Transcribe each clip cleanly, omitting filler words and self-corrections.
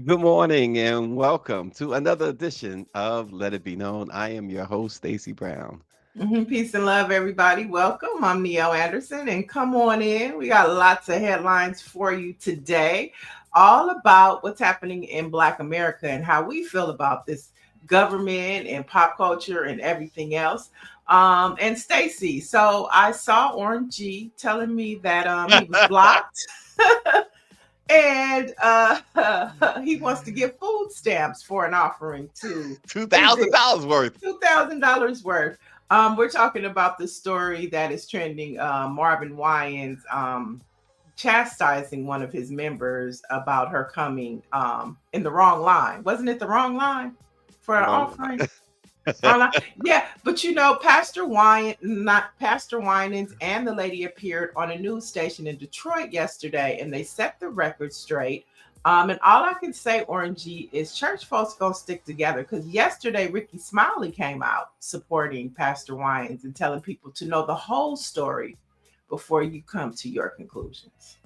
Good morning and welcome to another edition of Let It Be Known. I am your host, Stacy Brown. Peace and love, everybody. Welcome. I'm Niele Anderson, and come on in. We got lots of headlines for you today, all about what's happening in Black America and how we feel about this government and pop culture and everything else. And Stacy, so I saw Orange G telling me that he was blocked. And he wants to give food stamps for an offering to, Two is thousand it dollars worth. $2,000 worth? We're talking about the story that is trending. Marvin Wyan's chastising one of his members about her coming in the wrong line. Wasn't it the wrong line for an Wrong. offering? Wrong line. Yeah, but Pastor Wyan, not Pastor Winans, and the lady appeared on a news station in Detroit yesterday, and they set the record straight. And all I can say, Orangey, is church folks gonna stick together because yesterday Ricky Smiley came out supporting Pastor Winans and telling people to know the whole story before you come to your conclusions.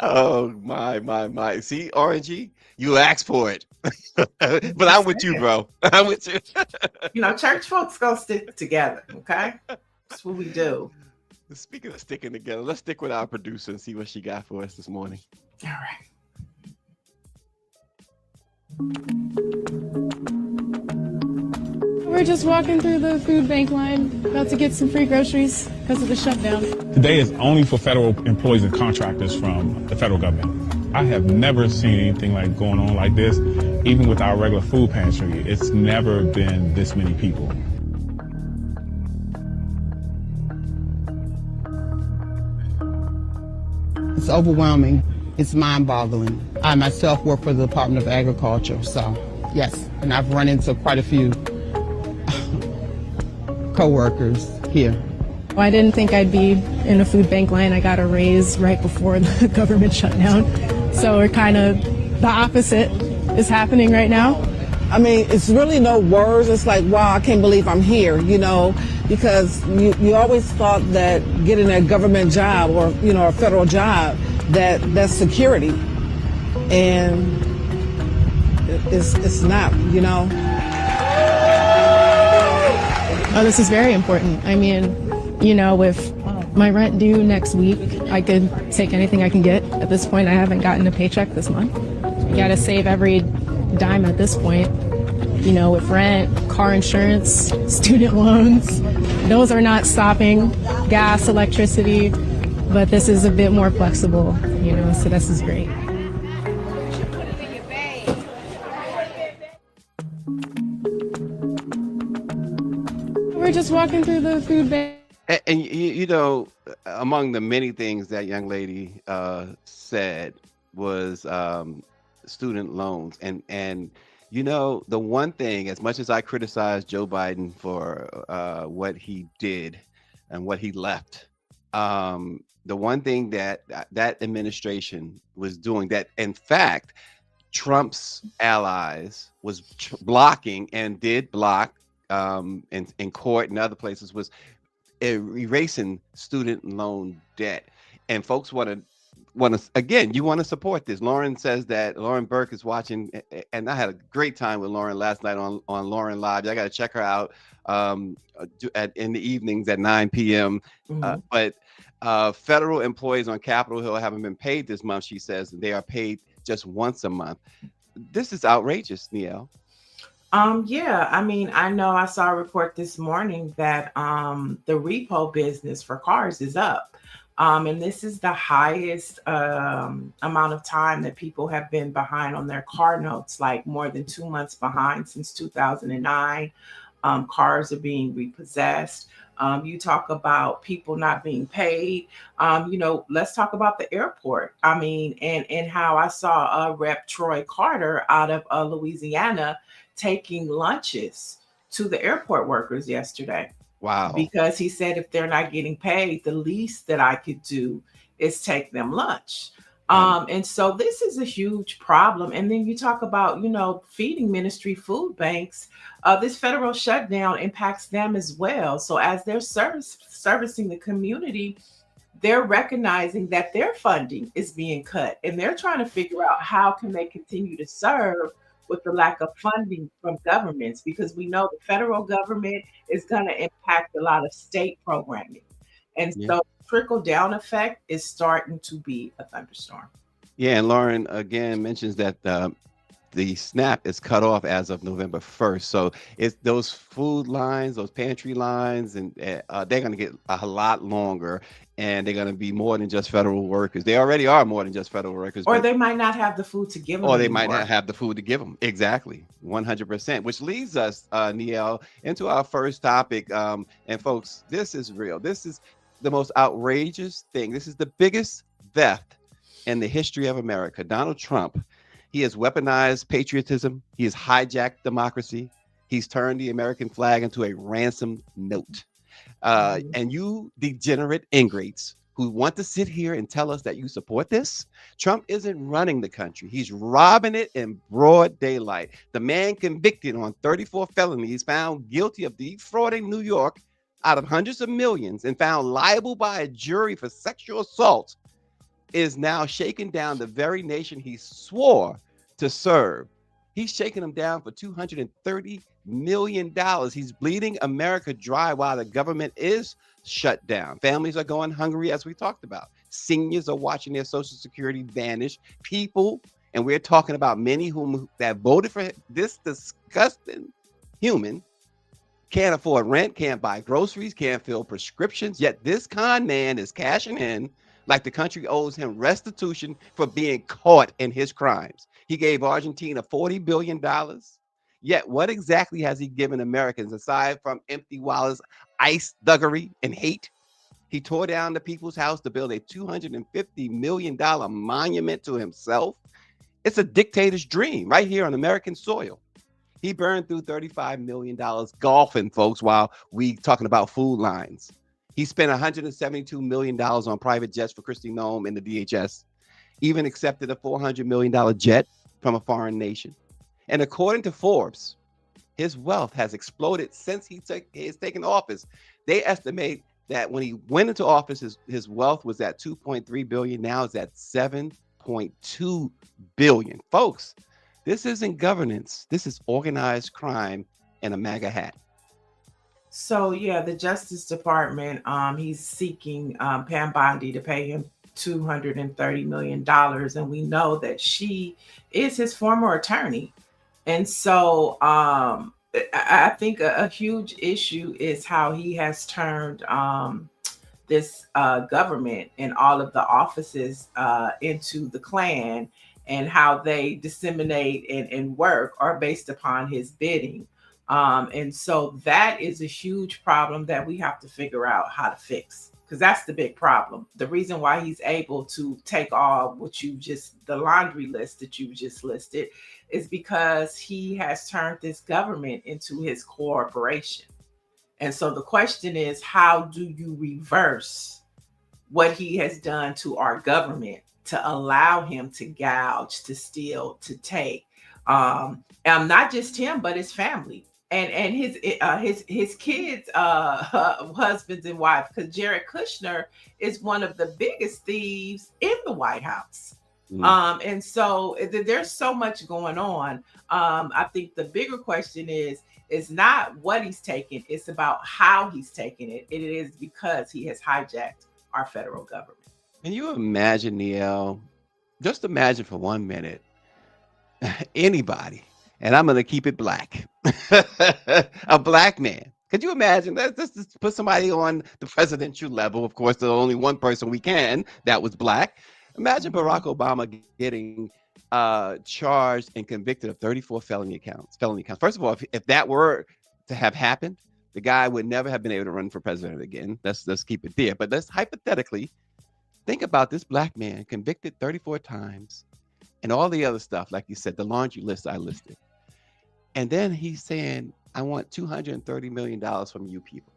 Oh my. See, Orangey, you asked for it. I'm But I'm just with you, saying. bro. I'm with you. Church folks gonna stick together, okay? That's what we do. Speaking of sticking together, let's stick with our producer and see what she got for us this morning. All right. We're just walking through the food bank line, about to get some free groceries because of the shutdown. Today is only for federal employees and contractors from the federal government. I have never seen anything like going on like this, even with our regular food pantry. It's never been this many people. It's overwhelming. It's mind-boggling. I myself work for the Department of Agriculture, so yes, and I've run into quite a few co-workers here. I didn't think I'd be in a food bank line. I got a raise right before the government shut down. So we're kind of the opposite is happening right now. I mean, it's really no words. It's like, wow, I can't believe I'm here, because you always thought that getting a government job or, a federal job, that's security. And it's not. Oh, this is very important. I mean, with my rent due next week, I could take anything I can get. At this point, I haven't gotten a paycheck this month. You got to save every dime at this point. With rent, car insurance, student loans, those are not stopping. Gas, electricity, but this is a bit more flexible, so this is great. We're just walking through the food bank. And among the many things that young lady said was student loans. And the one thing, as much as I criticize Joe Biden for what he did and what he left, the one thing that administration was doing that, in fact, Trump's allies was blocking and did block in court and other places, was erasing student loan debt. And folks want to again, you want to support this. Lauren says that Lauren Burke is watching, and I had a great time with Lauren last night on Lauren Live. I got to check her out in the evenings at 9 p.m. But federal employees on Capitol Hill haven't been paid this month, she says, and they are paid just once a month. This is outrageous, Niele. Yeah, I mean, I know I saw a report this morning that the repo business for cars is up. And this is the highest amount of time that people have been behind on their car notes, like more than 2 months behind since 2009. Cars are being repossessed. You talk about people not being paid. Let's talk about the airport. I mean, and how I saw Rep Troy Carter out of Louisiana taking lunches to the airport workers yesterday. Wow. Because he said if they're not getting paid, the least that I could do is take them lunch. And so this is a huge problem. And then you talk about, feeding ministry food banks. This federal shutdown impacts them as well. So as they're servicing the community, they're recognizing that their funding is being cut, and they're trying to figure out how can they continue to serve with the lack of funding from governments, because we know the federal government is going to impact a lot of state programming. And Yeah. so trickle down effect is starting to be a thunderstorm. Yeah, and Lauren again mentions that the SNAP is cut off as of November 1st. So it's those food lines, those pantry lines, and they're going to get a lot longer, and they're going to be more than just federal workers. They already are more than just federal workers, Or but they might not have the food to give them or they might not anymore. have the food to give them. Exactly, 100%. Which leads us, Niele, into our first topic. And folks, this is real. This is the most outrageous thing. This is the biggest theft in the history of America. Donald Trump, he has weaponized patriotism. He has hijacked democracy. He's turned the American flag into a ransom note. Mhm. And you degenerate ingrates who want to sit here and tell us that you support this, Trump isn't running the country. He's robbing it in broad daylight. The man convicted on 34 felonies, found guilty of defrauding New York out of hundreds of millions and found liable by a jury for sexual assault, is now shaking down the very nation he swore to serve. He's shaking them down for $230 million. He's bleeding America dry while the government is shut down. Families are going hungry, as we talked about. Seniors are watching their Social Security vanish. People, and we're talking about many whom that voted for this disgusting human, can't afford rent, can't buy groceries, can't fill prescriptions. Yet this con man is cashing in like the country owes him restitution for being caught in his crimes. He gave Argentina $40 billion. Yet what exactly has he given Americans aside from empty wallets, ice thuggery, and hate? He tore down the people's house to build a $250 million monument to himself. It's a dictator's dream right here on American soil. He burned through $35 million golfing, folks, while we talking about food lines. He spent $172 million on private jets for Kristi Noem and the DHS, even accepted a $400 million jet from a foreign nation. And according to Forbes, his wealth has exploded since he's taken office. They estimate that when he went into office, his wealth was at 2.3 billion. Now it's at 7.2 billion. Folks, this isn't governance. This is organized crime and a MAGA hat. So yeah, the Justice Department, he's seeking Pam Bondi to pay him $230 million, and we know that she is his former attorney. And so I think a huge issue is how he has turned this government and all of the offices into the Klan, and how they disseminate and work are based upon his bidding. And so that is a huge problem that we have to figure out how to fix, because that's the big problem. The reason why he's able to take all the laundry list that you just listed, is because he has turned this government into his corporation. And so the question is, how do you reverse what he has done to our government to allow him to gouge, to steal, to take? And not just him, but his family and his kids, husbands and wives, because Jared Kushner is one of the biggest thieves in the White House. And so there's so much going on. I think the bigger question is not what he's taking, it's about how he's taking it. It is because he has hijacked our federal government. Can you imagine, Niele? Just imagine for 1 minute anybody, and I'm going to keep it black, a black man. Could you imagine? Let's just put somebody on the presidential level. Of course, there's only one person we can that was black. Imagine Barack Obama getting charged and convicted of 34 felony counts. First of all, if that were to have happened, the guy would never have been able to run for president again. Let's keep it there. But let's hypothetically think about this black man convicted 34 times and all the other stuff, like you said, the laundry list I listed. And then he's saying, I want $230 million from you people.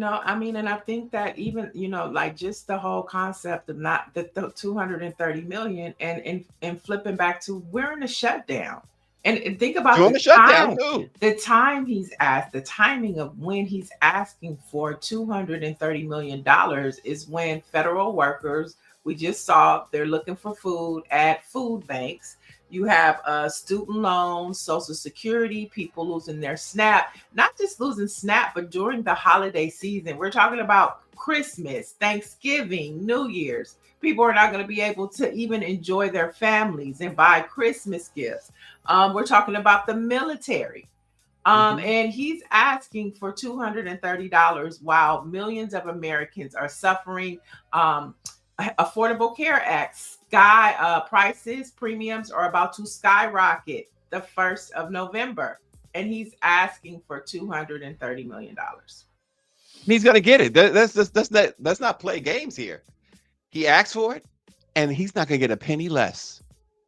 I mean, and I think that even, like just the whole concept of not the 230 million and flipping back to, we're in a shutdown. And think about during the shutdown too. the time he's asked, the timing of when he's asking for $230 million is when federal workers, we just saw they're looking for food at food banks. You have student loans, Social Security, people losing their SNAP, not just losing SNAP, but during the holiday season. We're talking about Christmas, Thanksgiving, New Year's. People are not going to be able to even enjoy their families and buy Christmas gifts. We're talking about the military. And he's asking for $230 while millions of Americans are suffering. Affordable Care Act prices, premiums are about to skyrocket the 1st of November. And he's asking for $230 million. He's going to get it. Let's not play games here. He asked for it, and he's not going to get a penny less.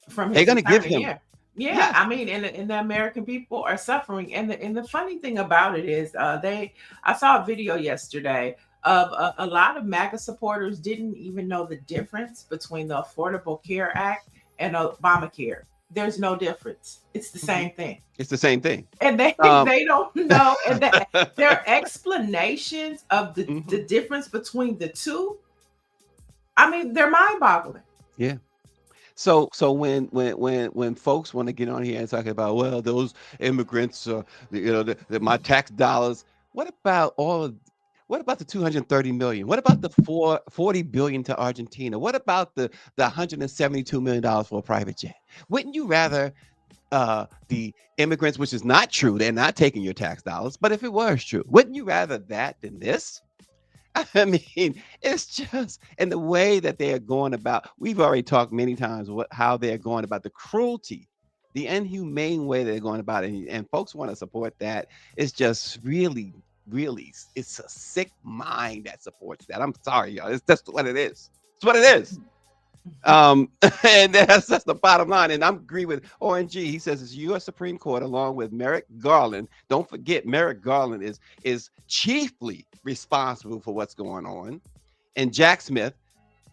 From They're going to give him. Yeah. I mean, and the American people are suffering. And the funny thing about it is, I saw a video yesterday of a lot of MAGA supporters didn't even know the difference between the Affordable Care Act and Obamacare. There's no difference. It's the same thing. It's the same thing. And they don't know. And their explanations of the difference between the two, I mean, they're mind-boggling. Yeah. So when folks want to get on here and talk about, well, those immigrants, my tax dollars, what about the 230 million? What about the 40 billion to Argentina? What about the $172 million for a private jet? Wouldn't you rather the immigrants, which is not true, they're not taking your tax dollars, but if it was true, wouldn't you rather that than this? I mean, it's just, and the way that they are going about, we've already talked many times how they're going about the cruelty, the inhumane way they're going about it. And folks want to support that. It's just really, it's a sick mind that supports that. I'm sorry, y'all. It's just what it is. It's what it is. And that's the bottom line. And I'm agree with ONG. He says it's U.S. Supreme Court along with Merrick Garland. Don't forget, Merrick Garland is chiefly responsible for what's going on. And Jack Smith.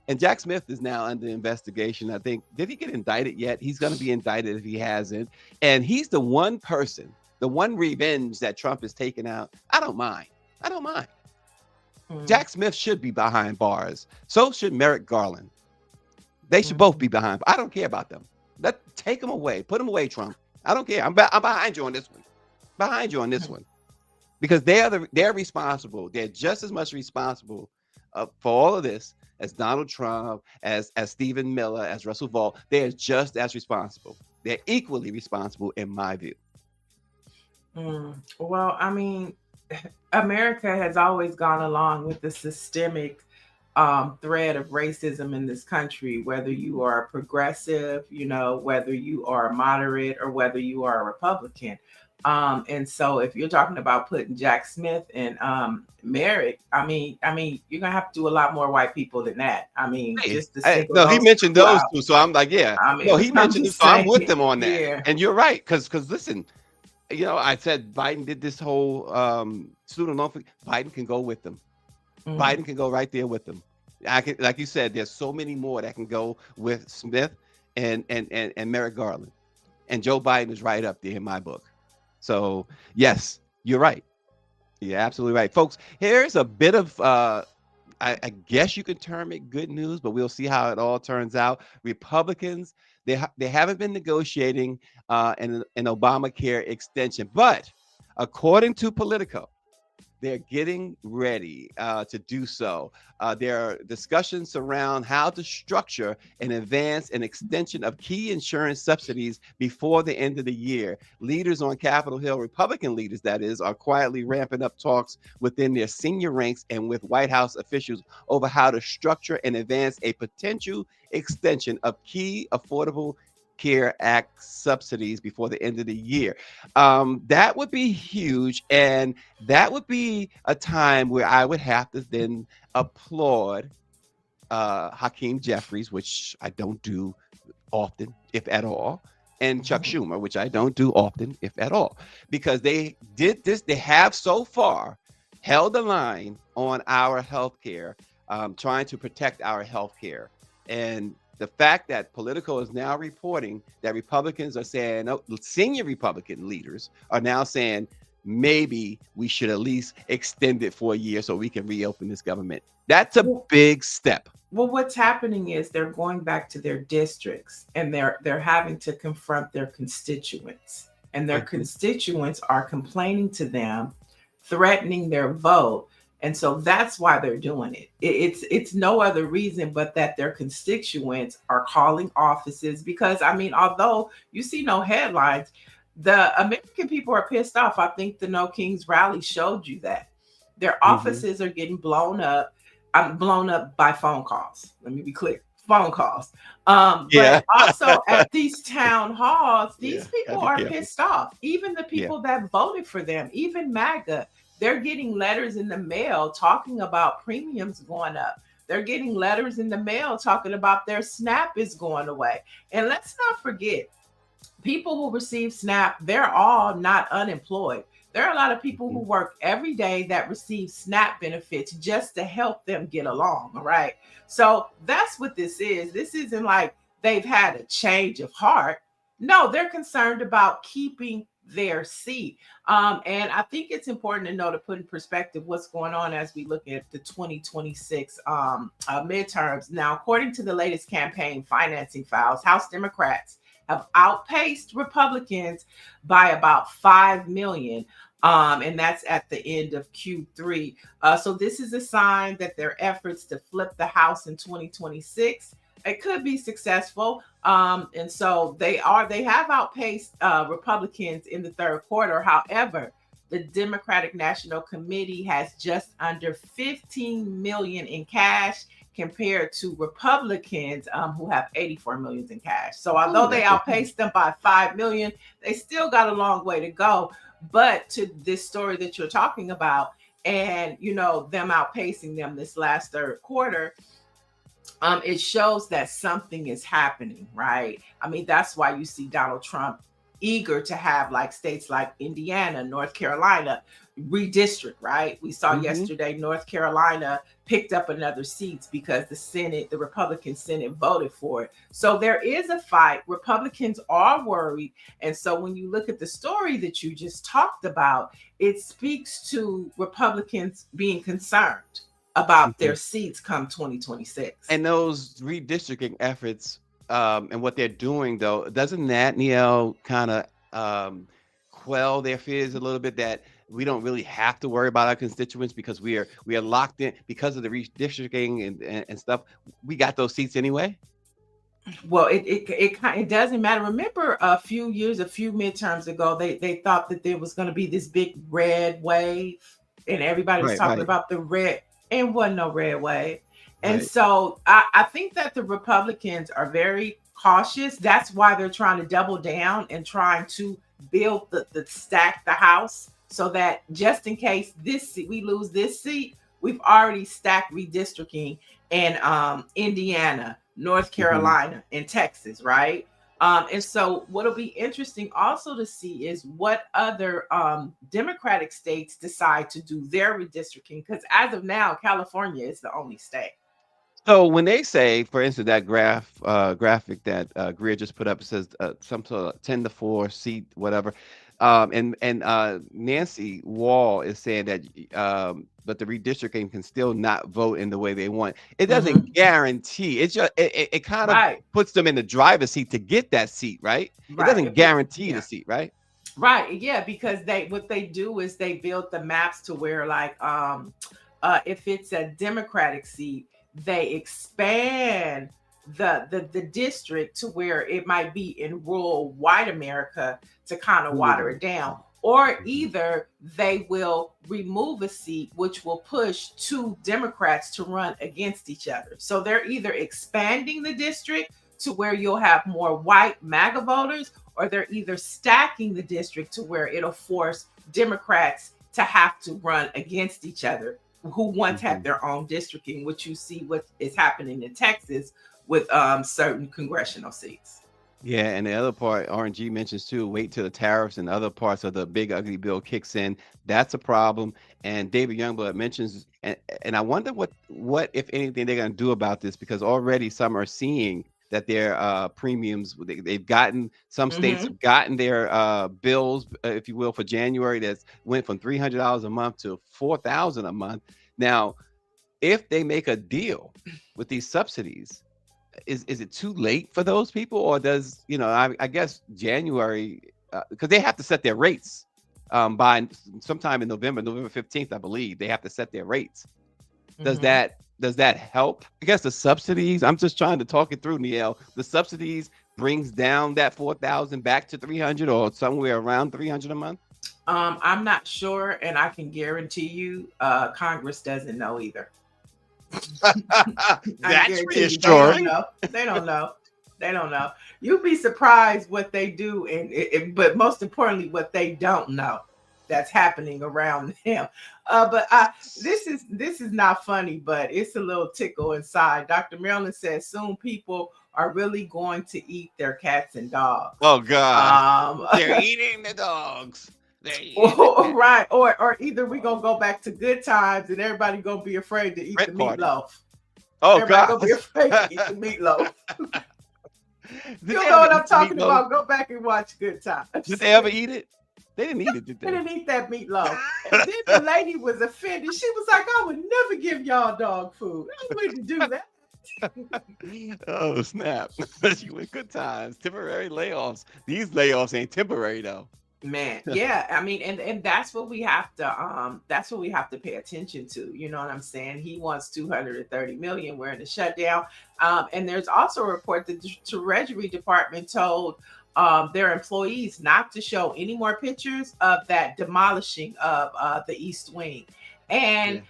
And Jack Smith is now under investigation. I think, did he get indicted yet? He's going to be indicted if he hasn't. And he's the one person, the one revenge that Trump is taking out. I don't mind. Jack Smith should be behind bars. So should Merrick Garland. They should both be behind. I don't care about them. Take them away. Put them away, Trump. I don't care. I'm behind you on this one. Because they're responsible. They're just as much responsible for all of this as Donald Trump, as Stephen Miller, as Russell Vall. They're just as responsible. They're equally responsible in my view. Well, I mean, America has always gone along with the systemic thread of racism in this country, whether you are a progressive, whether you are a moderate, or whether you are a Republican. And so if you're talking about putting Jack Smith and Merrick, I mean, you're gonna have to do a lot more white people than that. I mean, just no, he mentioned those two, so I'm like, yeah. I mean, no, he mentioned it, so I'm with them on that. Yeah. And you're right, because listen, I said Biden did this whole student loan. Biden can go with them. Biden can go right there with them. Like you said, there's so many more that can go with Smith and Merrick Garland, and Joe Biden is right up there in my book. So yes, you're right. You're absolutely right, folks. Here's a bit of I guess you could term it good news, but we'll see how it all turns out. Republicans, they haven't been negotiating an Obamacare extension, but according to Politico, they're getting ready to do so. There are discussions around how to structure and advance an extension of key insurance subsidies before the end of the year. Leaders on Capitol Hill, Republican leaders that is, are quietly ramping up talks within their senior ranks and with White House officials over how to structure and advance a potential extension of key Affordable Care Act subsidies before the end of the year. That would be huge, and that would be a time where I would have to then applaud Hakeem Jeffries, which I don't do often, if at all, and Chuck Schumer, which I don't do often, if at all, because they did this. They have so far held the line on our health care, trying to protect our health care. And the fact that Politico is now reporting that Republicans are saying, oh, senior Republican leaders are now saying maybe we should at least extend it for a year so we can reopen this government. That's a Well, big step. well, what's happening is they're going back to their districts and they're having to confront their constituents. And their Mhm. constituents are complaining to them, threatening their vote. And so that's why they're doing it. It's no other reason but that their constituents are calling offices because I mean, although you see no headlines, the American people are pissed off. I think the No Kings rally showed you that. Their Mhm. offices are getting blown up. I'm blown up by phone calls. Let me be clear. Phone calls. Yeah. But also at these town halls, Yeah. these Gotta people be are careful. pissed off. Even the Yeah. people that voted for them, even MAGA, they're getting letters in the mail talking about premiums going up. They're getting letters in the mail talking about their SNAP is going away. And let's not forget, people who receive SNAP, they're all not unemployed. There are a lot of people who Mhm. work every day that receive SNAP benefits just to help them get along. All right. So that's what this is. This isn't like they've had a change of heart. No, they're concerned about keeping their seat. And I think it's important to know to put in perspective what's going on as we look at the 2026 midterms. Now, according to the latest campaign financing files, House Democrats have outpaced Republicans by about 5 million. And that's at the end of Q3. So this is a sign that their efforts to flip the House in 2026 it could be successful. And so they have outpaced Republicans in the third quarter. However, the Democratic National Committee has just under 15 million in cash compared to Republicans who have 84 million in cash. So Oh, although they that's okay. outpaced them by 5 million, they still got a long way to go. But to this story that you're talking about, and them outpacing them this last third quarter, it shows that something is happening, right? I mean, that's why you see Donald Trump eager to have like states like Indiana, North Carolina redistrict, right? We saw Mhm. yesterday North Carolina picked up another seats because the Senate, the Republican Senate voted for it. So there is a fight. Republicans are worried. And so when you look at the story that you just talked about, it speaks to Republicans being concerned about their Mhm. seats come 2026. And those redistricting efforts, and what they're doing, though, doesn't that, Neil, kind of quell their fears a little bit that we don't really have to worry about our constituents because we are locked in because of the redistricting and stuff. We got those seats anyway. Well, it doesn't matter. Remember a few midterms ago, they thought that there was going to be this big red wave, and everybody was Right, talking right, about the red, and wasn't no red wave. And right. so I think that the Republicans are very cautious. That's why they're trying to double down and trying to build the stack the house so that just in case we lose this seat, we've already stacked redistricting in Indiana, North Mhm. Carolina, and Texas, right? And so, what'll be interesting also to see is what other Democratic states decide to do their redistricting. Because as of now, California is the only state. So when they say, for instance, that graphic that Greer just put up, it says some sort of 10-4 seat, whatever. And Nancy Wall is saying that, but the redistricting can still not vote in the way they want. It Mhm. doesn't guarantee. It's just it kind of Right, puts them in the driver's seat to get that seat, right? It right. doesn't It puts guarantee the yeah. seat, right? Right, yeah, because they what they do is they build the maps to where like if it's a Democratic seat, they expand the district to where it might be in rural white America to kind of water Rural. it down. Or Mhm. either they will remove a seat, which will push two Democrats to run against each other. So they're either expanding the district to where you'll have more white MAGA voters, or they're either stacking the district to where it'll force Democrats to have to run against each other who once had Mhm. their own districting, which you see what is happening in Texas with certain congressional seats. Yeah, and the other part, RNG mentions too, wait till the tariffs and other parts of the big ugly bill kicks in. That's a problem. And David Youngblood mentions, and I wonder what if anything they're going to do about this because already some are seeing that their premiums, they've gotten, some states Mm-hmm. have gotten their bills, if you will, for January, that's went from $300 a month to $4,000 a month. Now, if they make a deal with these subsidies, is it too late for those people, or does, I guess January, because they have to set their rates by sometime in November 15th, I believe they have to set their rates. Does Mm-hmm. that help? I guess the subsidies, I'm just trying to talk it through, Niele. The subsidies brings down that 4,000 back to 300 or somewhere around 300 a month. I'm not sure, and I can guarantee you, Congress doesn't know either. I That's guarantee you, reassuring. They don't know. They don't know. You'd be surprised what they do, but most importantly, what they don't know that's happening around them. But this is not funny, but it's a little tickle inside. Dr. Maryland says soon people are really going to eat their cats and dogs. Oh God, Um, they're eating the dogs. They're eating the cats. right, or either we gonna go back to good times and everybody gonna be afraid to eat the Red party. meatloaf. Oh Everybody God. gonna be afraid to eat the meatloaf. Did You they know ever what I'm eat the talking meatloaf? about? Go back and watch Good Times. Did they ever eat it? They didn't eat it, did They they? didn't eat that meatloaf. And then the lady was offended. She was like, I would never give y'all dog food. I wouldn't do that. Oh snap. You went Good Times. Temporary layoffs. These layoffs ain't temporary though. Man, yeah. I mean, and that's what we have to pay attention to. You know what I'm saying? He wants 230 million. We're in a shutdown. And there's also a report that the Treasury Department told their employees not to show any more pictures of that demolishing of the East Wing. And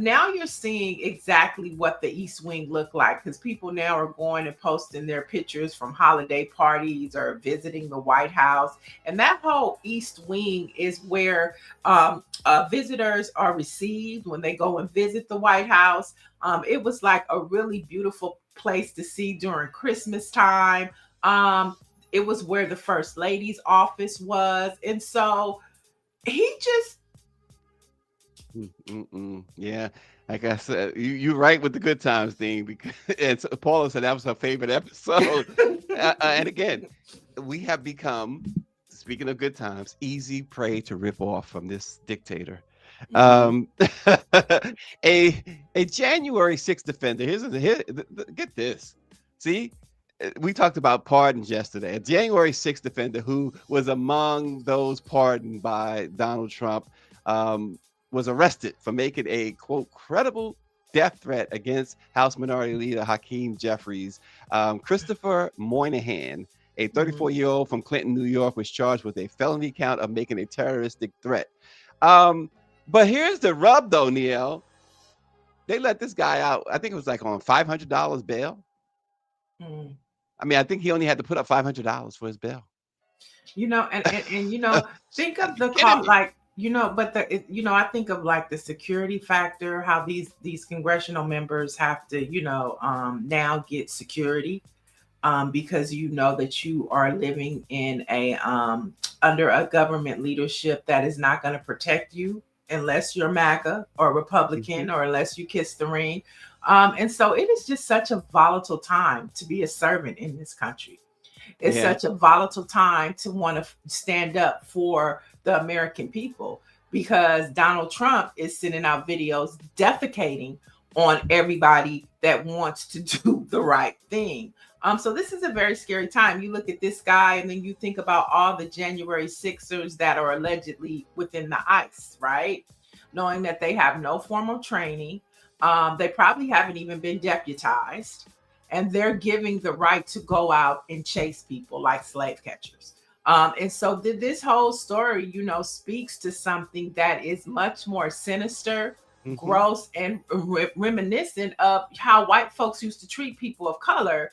now you're seeing exactly what the East Wing looked like, because people now are going and posting their pictures from holiday parties or visiting the White House. And that whole East Wing is where visitors are received when they go and visit the White House. It was like a really beautiful place to see during Christmas time. It was where the First Lady's office was. And so he just, Yeah, like I said, you're right with the Good Times thing, because and so Paula said that was her favorite episode. And again, we have become, speaking of Good Times, easy prey to rip off from this dictator. A January 6th offender. Get this. See, we talked about pardons yesterday. A January 6th offender who was among those pardoned by Donald Trump was arrested for making a, quote, credible death threat against House Minority Leader Hakeem Jeffries. Christopher Moynihan, a 34-year-old from Clinton, New York, was charged with a felony count of making a terroristic threat. But here's the rub, though, Niele. They let this guy out, I think it was like on $500 bail. I mean, I think he only had to put up $500 for his bail. You know, and you know, think of the call, like, you know, but I think of like the security factor, how these congressional members have to, now get security, because you know that you are living in a under a government leadership that is not going to protect you unless you're MAGA or Republican, or unless you kiss the ring. And so it is just such a volatile time to be a servant in this country. It's such a volatile time to want to stand up for the American people, because Donald Trump is sending out videos defecating on everybody that wants to do the right thing. So this is a very scary time. You look at this guy and then you think about all the January 6ers that are allegedly within the ICE, right? Knowing that they have no formal training. They probably haven't even been deputized. And they're giving the right to go out and chase people like slave catchers. And so this whole story, speaks to something that is much more sinister, gross, and reminiscent of how white folks used to treat people of color,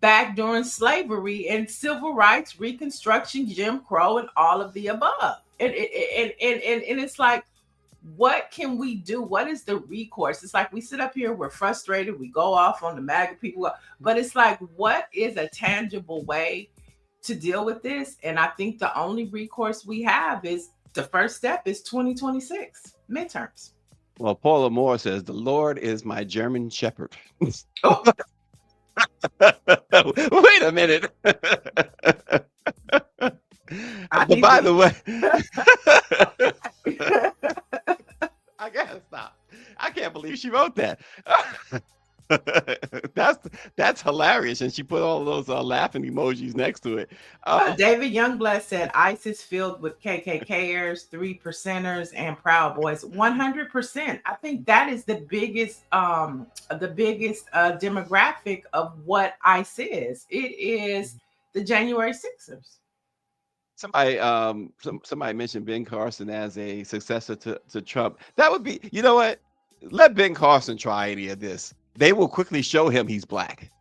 back during slavery and civil rights, Reconstruction, Jim Crow, and all of the above. And it's like, what can we do? What is the recourse? It's like we sit up here, we're frustrated, we go off on the MAGA people, but it's like, what is a tangible way to deal with this? And I think the only recourse we have is, the first step is 2026 midterms. Well, Paula Moore says, the Lord is my German shepherd. Wait a minute. I But need by the way, to. I gotta stop. I can't believe she wrote that. that's that's hilarious, and she put all those laughing emojis next to it. David Youngblood said ICE is filled with KKKers, 3%ers, and Proud Boys. 100%. I think that is the biggest demographic of what ICE is. It is the January Sixers. Somebody mentioned Ben Carson as a successor to Trump. That would be, you know what? Let Ben Carson try any of this. They will quickly show him he's black.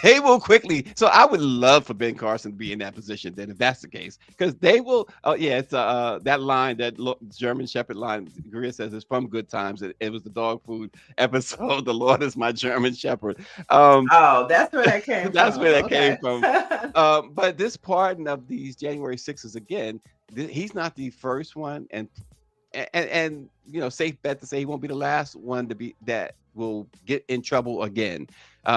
They will quickly. So I would love for Ben Carson to be in that position then, if that's the case, because they will. Oh yeah, it's that line, that German Shepherd line. Greer says it's from Good Times. It was the dog food episode. The Lord is my German Shepherd. Oh, that's where that came that's from. where that Okay. came from. But this pardon of these January 6ers again, he's not the first one, and you know, safe bet to say he won't be the last one to be that will get in trouble again.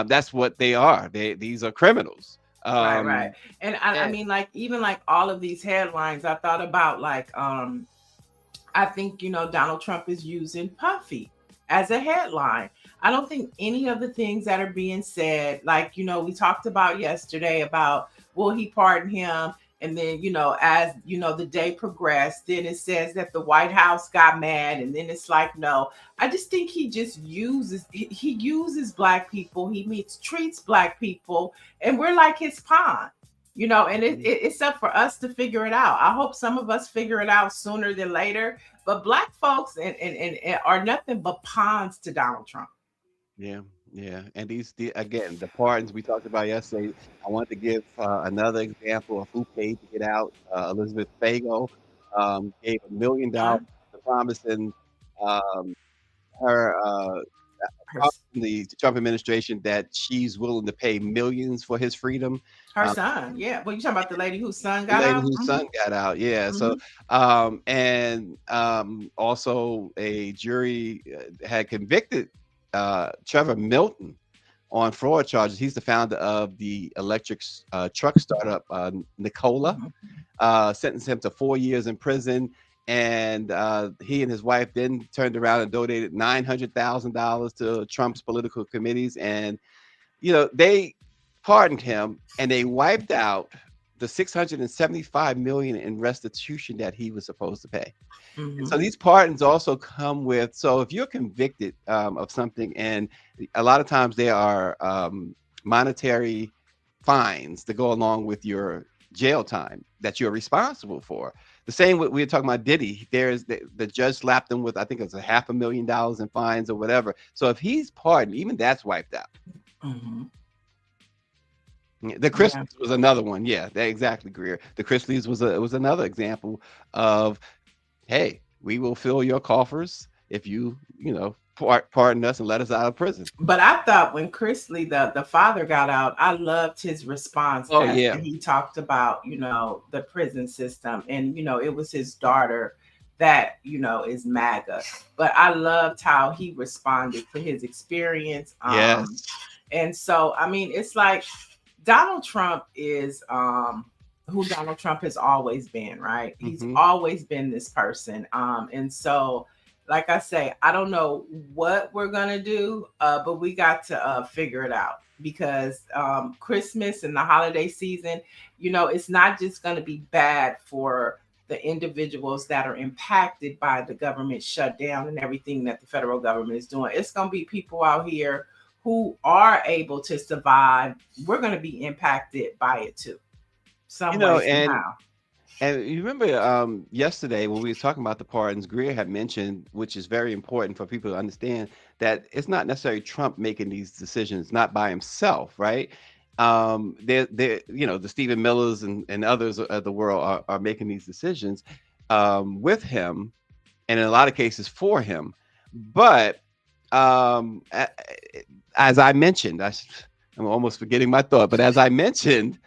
That's what they are. These are criminals. Right. And I mean, like, even like all of these headlines, I thought about like, I think, you know, Donald Trump is using Puffy as a headline. I don't think any of the things that are being said, like, you know, we talked about yesterday about, will he pardon him? And then, you know, as you know, the day progressed, then it says that the White House got mad, and then it's like, no. I just think he just he uses black people, treats black people, and we're like his pawn, you know, and it's up for us to figure it out. I hope some of us figure it out sooner than later, but black folks and are nothing but pawns to Donald Trump. Yeah. And again, the pardons we talked about yesterday. I wanted to give another example of who paid to get out. Elizabeth Fago gave $1 million to promising her the Trump administration that she's willing to pay millions for his freedom. Her son, yeah. Well, you talking about the lady whose son The got lady out? whose son got out, yeah. So, and also a jury had convicted Trevor Milton on fraud charges. He's the founder of the electric truck startup Nikola. Sentenced him to 4 years in prison, and he and his wife then turned around and donated $900,000 to Trump's political committees, and you know, they pardoned him, and they wiped out the $675 million in restitution that he was supposed to pay. So these pardons also come with, so if you're convicted of something, and a lot of times there are monetary fines to go along with your jail time that you're responsible for. The same we were talking about Diddy. There's the judge slapped him with, I think it's $500,000 in fines or whatever. So if he's pardoned, even that's wiped out. The Chrisleys was another one. Yeah, exactly, Greer. The Chrisleys was another example of, hey, we will fill your coffers if you pardon us and let us out of prison. But I thought when Chrisley, the father, got out, I loved his response. Oh yeah, he talked about, you know, the prison system, and you know, it was his daughter that, you know, is MAGA. But I loved how he responded to his experience. Yes. And so, I mean, it's like Donald Trump is who Donald Trump has always been, right? He's always been this person. And so, like I say, I don't know what we're gonna do, but we got to figure it out, because Christmas and the holiday season, you know, it's not just gonna be bad for the individuals that are impacted by the government shutdown and everything that the federal government is doing. It's gonna be people out here who are able to survive. We're gonna be impacted by it too. Some way, somehow. And you remember yesterday when we were talking about the pardons, Greer had mentioned, which is very important for people to understand, that it's not necessarily Trump making these decisions, not by himself, right? They're you know, the Stephen Millers and others of the world are making these decisions with him, and in a lot of cases for him. But as I mentioned, I'm almost forgetting my thought, but as I mentioned,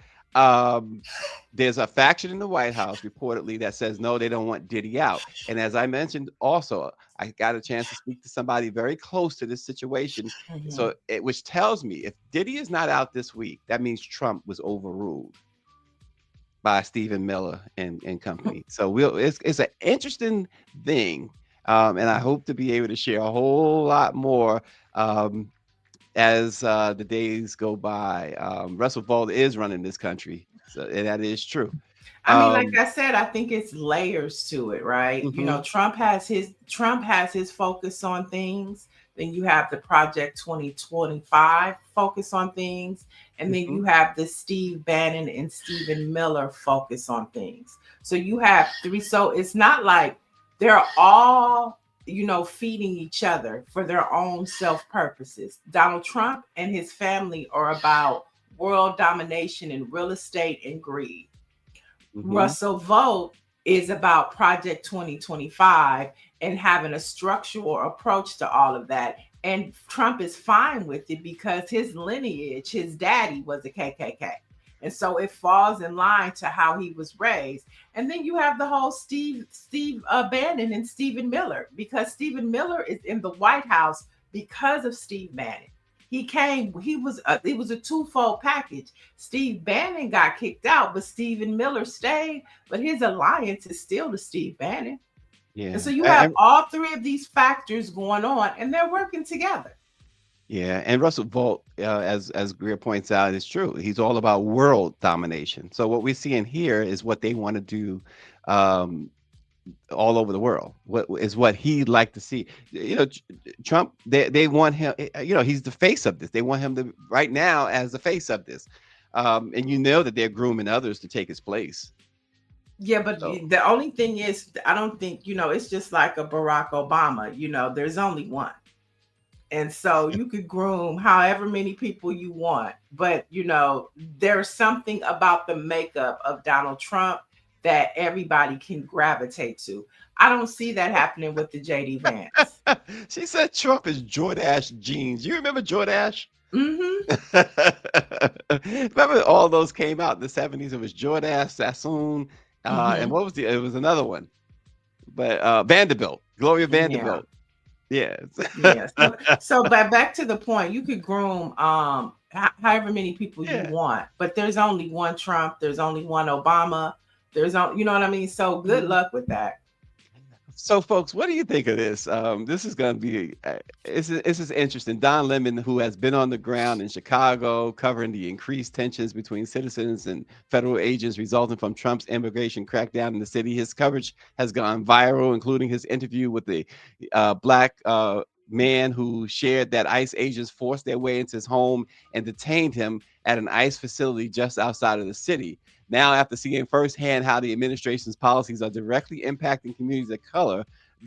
there's a faction in the White House reportedly that says no, they don't want Diddy out. And as I mentioned also, I got a chance to speak to somebody very close to this situation. Mhm. So, which tells me if Diddy is not out this week, that means Trump was overruled by Stephen Miller and company. So it's an interesting thing, and I hope to be able to share a whole lot more um, as the days go by. Russell Vought is running this country, so and that is true. I mean, like Um, I said, I think it's layers to it, right? You know, mhm, Trump has his focus on things. Then you have the Project 2025 focus on things, and then mhm, you have the Steve Bannon and Stephen Miller focus on things. So you have three. So it's not like they're all, feeding each other for their own self purposes. Donald Trump and his family are about world domination and real estate and greed. mhm. Russell Vogt is about Project 2025 and having a structural approach to all of that. And Trump is fine with it because his lineage, his daddy was a KKK. And so it falls in line to how he was raised. And then you have the whole Steve Bannon and Stephen Miller, because Stephen Miller is in the White House because of Steve Bannon. It was a twofold package. Steve Bannon got kicked out, but Stephen Miller stayed. But his alliance is still to Steve Bannon. And Yeah, so you have all three of these factors going on, and they're working together. yeah, and Russell Vought, as Greer points out, is true. He's all about world domination. So what we're seeing here is what they want to do. Um, all over the world. What is what he'd like to see? Trump. They want him. He's the face of this. They want him to right now as the face of this, and you know that they're grooming others to take his place. Yeah, but So the only thing is, I don't think, it's just like a Barack Obama, there's only one. And so you could groom however many people you want. But, there's something about the makeup of Donald Trump that everybody can gravitate to. I don't see that happening with the JD Vance. she said Trump is Jordache jeans. You remember Jordache? Hmm. Remember all those came out in the 70s? It was Jordache, Sassoon, and Hmm. what was it was another one, but Vanderbilt, Gloria Yeah. Vanderbilt. Yeah. Yeah. So but back to the point, you could groom however many people you Yeah. want, but there's only one Trump, there's only one Obama, you know what I mean? So good Mhm. luck with that. So, folks, what do you think of this? This is going to be this is interesting. Don Lemon, who has been on the ground in Chicago covering the increased tensions between citizens and federal agents resulting from Trump's immigration crackdown in the city, his coverage has gone viral, including his interview with the black man who shared that ICE agents forced their way into his home and detained him at an ICE facility just outside of the city. Now, after seeing firsthand how the administration's policies are directly impacting communities of color,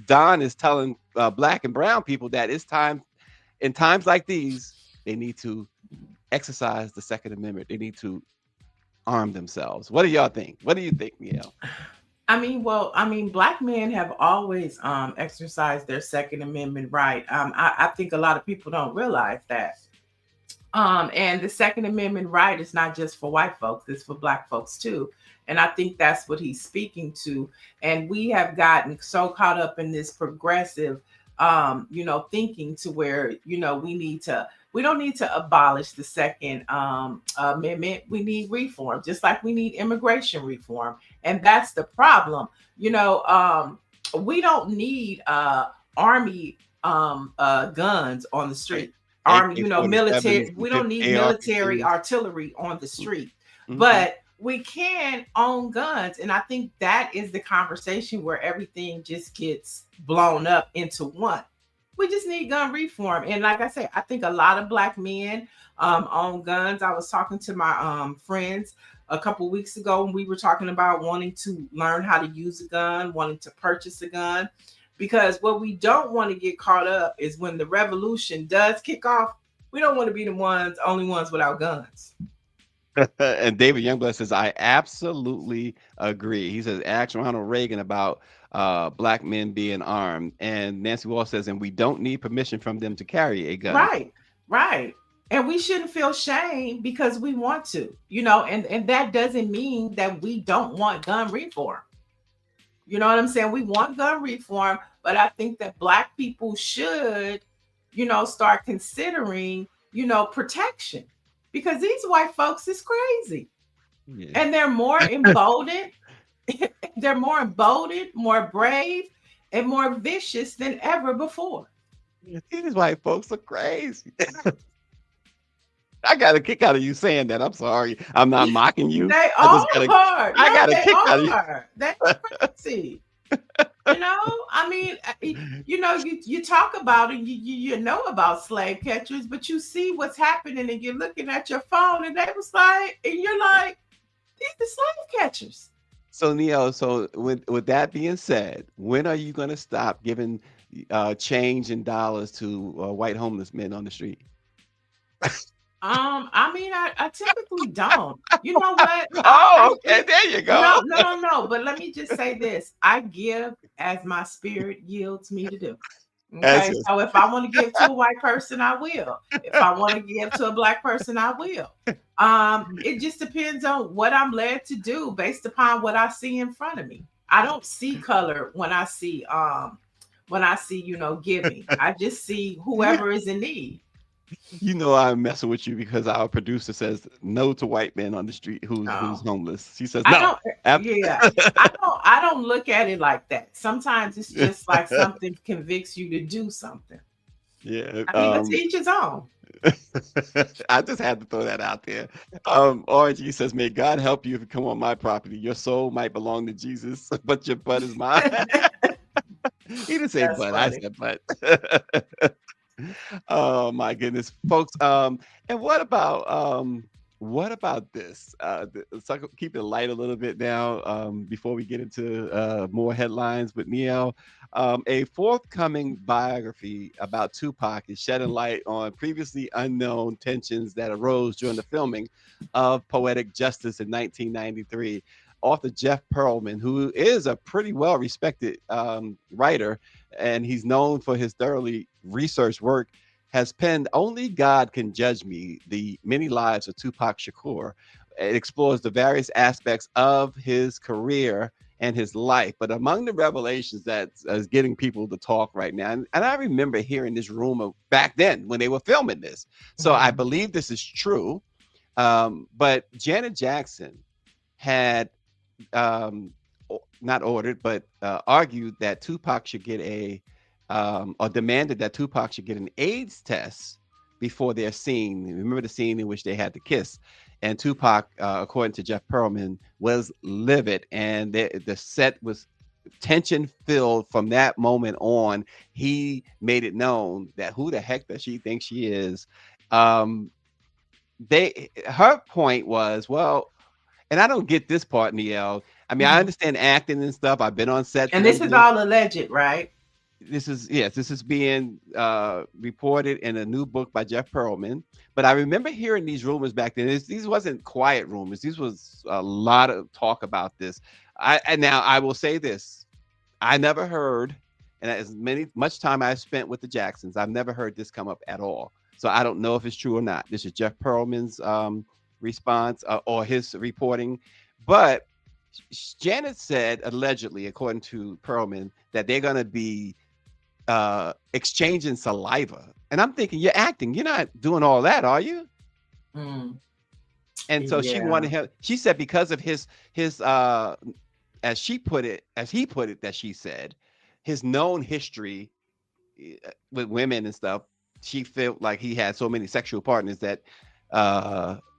Don is telling black and brown people that it's time, in times like these, they need to exercise the Second Amendment. They need to arm themselves. What do y'all think? What do you think, Niele? Black men have always exercised their Second Amendment right. I think a lot of people don't realize that. And the Second Amendment right is not just for white folks, it's for black folks too. And I think that's what he's speaking to. And we have gotten so caught up in this progressive thinking to where, we don't need to abolish the Second Amendment. We need reform, just like we need immigration reform. And that's the problem. We don't need army guns on the Right. street. Army, AK-47s military. and We don't need military AR-15s. artillery on the street, Mhm. but we can own guns. And I think that is the conversation where everything just gets blown up into one. We just need gun reform. And like I said, I think a lot of black men own guns. I was talking to my friends a couple weeks ago, and we were talking about wanting to learn how to use a gun, wanting to purchase a gun. Because what we don't want to get caught up is when the revolution does kick off, we don't want to be the only ones without guns. And David Youngblood says, I absolutely agree. He says, ask Ronald Reagan about black men being armed. And Nancy Wall says, and we don't need permission from them to carry a gun. Right, right. And we shouldn't feel shame because we want to, and that doesn't mean that we don't want gun reform. You know what I'm saying? We want gun reform, but I think that Black people should, start considering, protection, because these white folks is crazy, Yeah. and they're more emboldened. They're more emboldened, more brave, and more vicious than ever before. Yeah, these white folks are crazy. I got a kick out of you saying that. I'm sorry. I'm not mocking you. They I just got a are. I No, got a they kick out of you. are. They're crazy. I mean, you talk about it, you know about slave catchers, but you see what's happening, and you're looking at your phone, and they was like, and you're like, these are slave catchers. So Neo, so with that being said, when are you gonna stop giving change in dollars to white homeless men on the street? I mean, I typically don't. You know what? Oh, okay, there you go. No. But let me just say this: I give as my spirit yields me to do. That's Okay, just so if I want to give to a white person, I will. If I want to give to a Black person, I will. It just depends on what I'm led to do based upon what I see in front of me. I don't see color when I see giving. I just see whoever is in need. I'm messing with you because our producer says no to white men on the street who's Oh. homeless. She says I no. don't. Yeah, I don't look at it like that. Sometimes it's just like something convicts you to do something. Yeah. I mean, to each his own. I just had to throw that out there. RG says, may God help you if you come on my property. Your soul might belong to Jesus, but your butt is mine. He didn't say That's butt. I funny. said butt. Oh my goodness, folks. And what about this? Let's keep it light a little bit now, before we get into more headlines with Neo. A forthcoming biography about Tupac is shedding light on previously unknown tensions that arose during the filming of Poetic Justice in 1993. Author Jeff Pearlman, who is a pretty well-respected writer, and he's known for his thoroughly researched work, has penned Only God Can Judge Me, The Many Lives of Tupac Shakur. It explores the various aspects of his career and his life. But among the revelations that is getting people to talk right now, and I remember hearing this rumor back then when they were filming this. So I believe this is true. But Janet Jackson had not ordered, but argued that Tupac should get or demanded that Tupac should get an AIDS test before their scene. Remember the scene in which they had to kiss? And Tupac, according to Jeff Pearlman, was livid, and the set was tension filled from that moment on. He made it known that who the heck does she think she is? Her point was, well, and I don't get this part, Niele. I mean, I understand acting and stuff. I've been on sets. And this is all alleged, right? This is being reported in a new book by Jeff Pearlman. But I remember hearing these rumors back then. These wasn't quiet rumors. These was a lot of talk about this. And now I will say this: I never heard, and much time I've spent with the Jacksons, I've never heard this come up at all. So I don't know if it's true or not. This is Jeff Pearlman's response or his reporting. But Janet said, allegedly, according to Pearlman, that they're going to be exchanging saliva. And I'm thinking, you're acting. You're not doing all that, are you? And so she wanted him. She said because of his as he put it, that she said, his known history with women and stuff, she felt like he had so many sexual partners that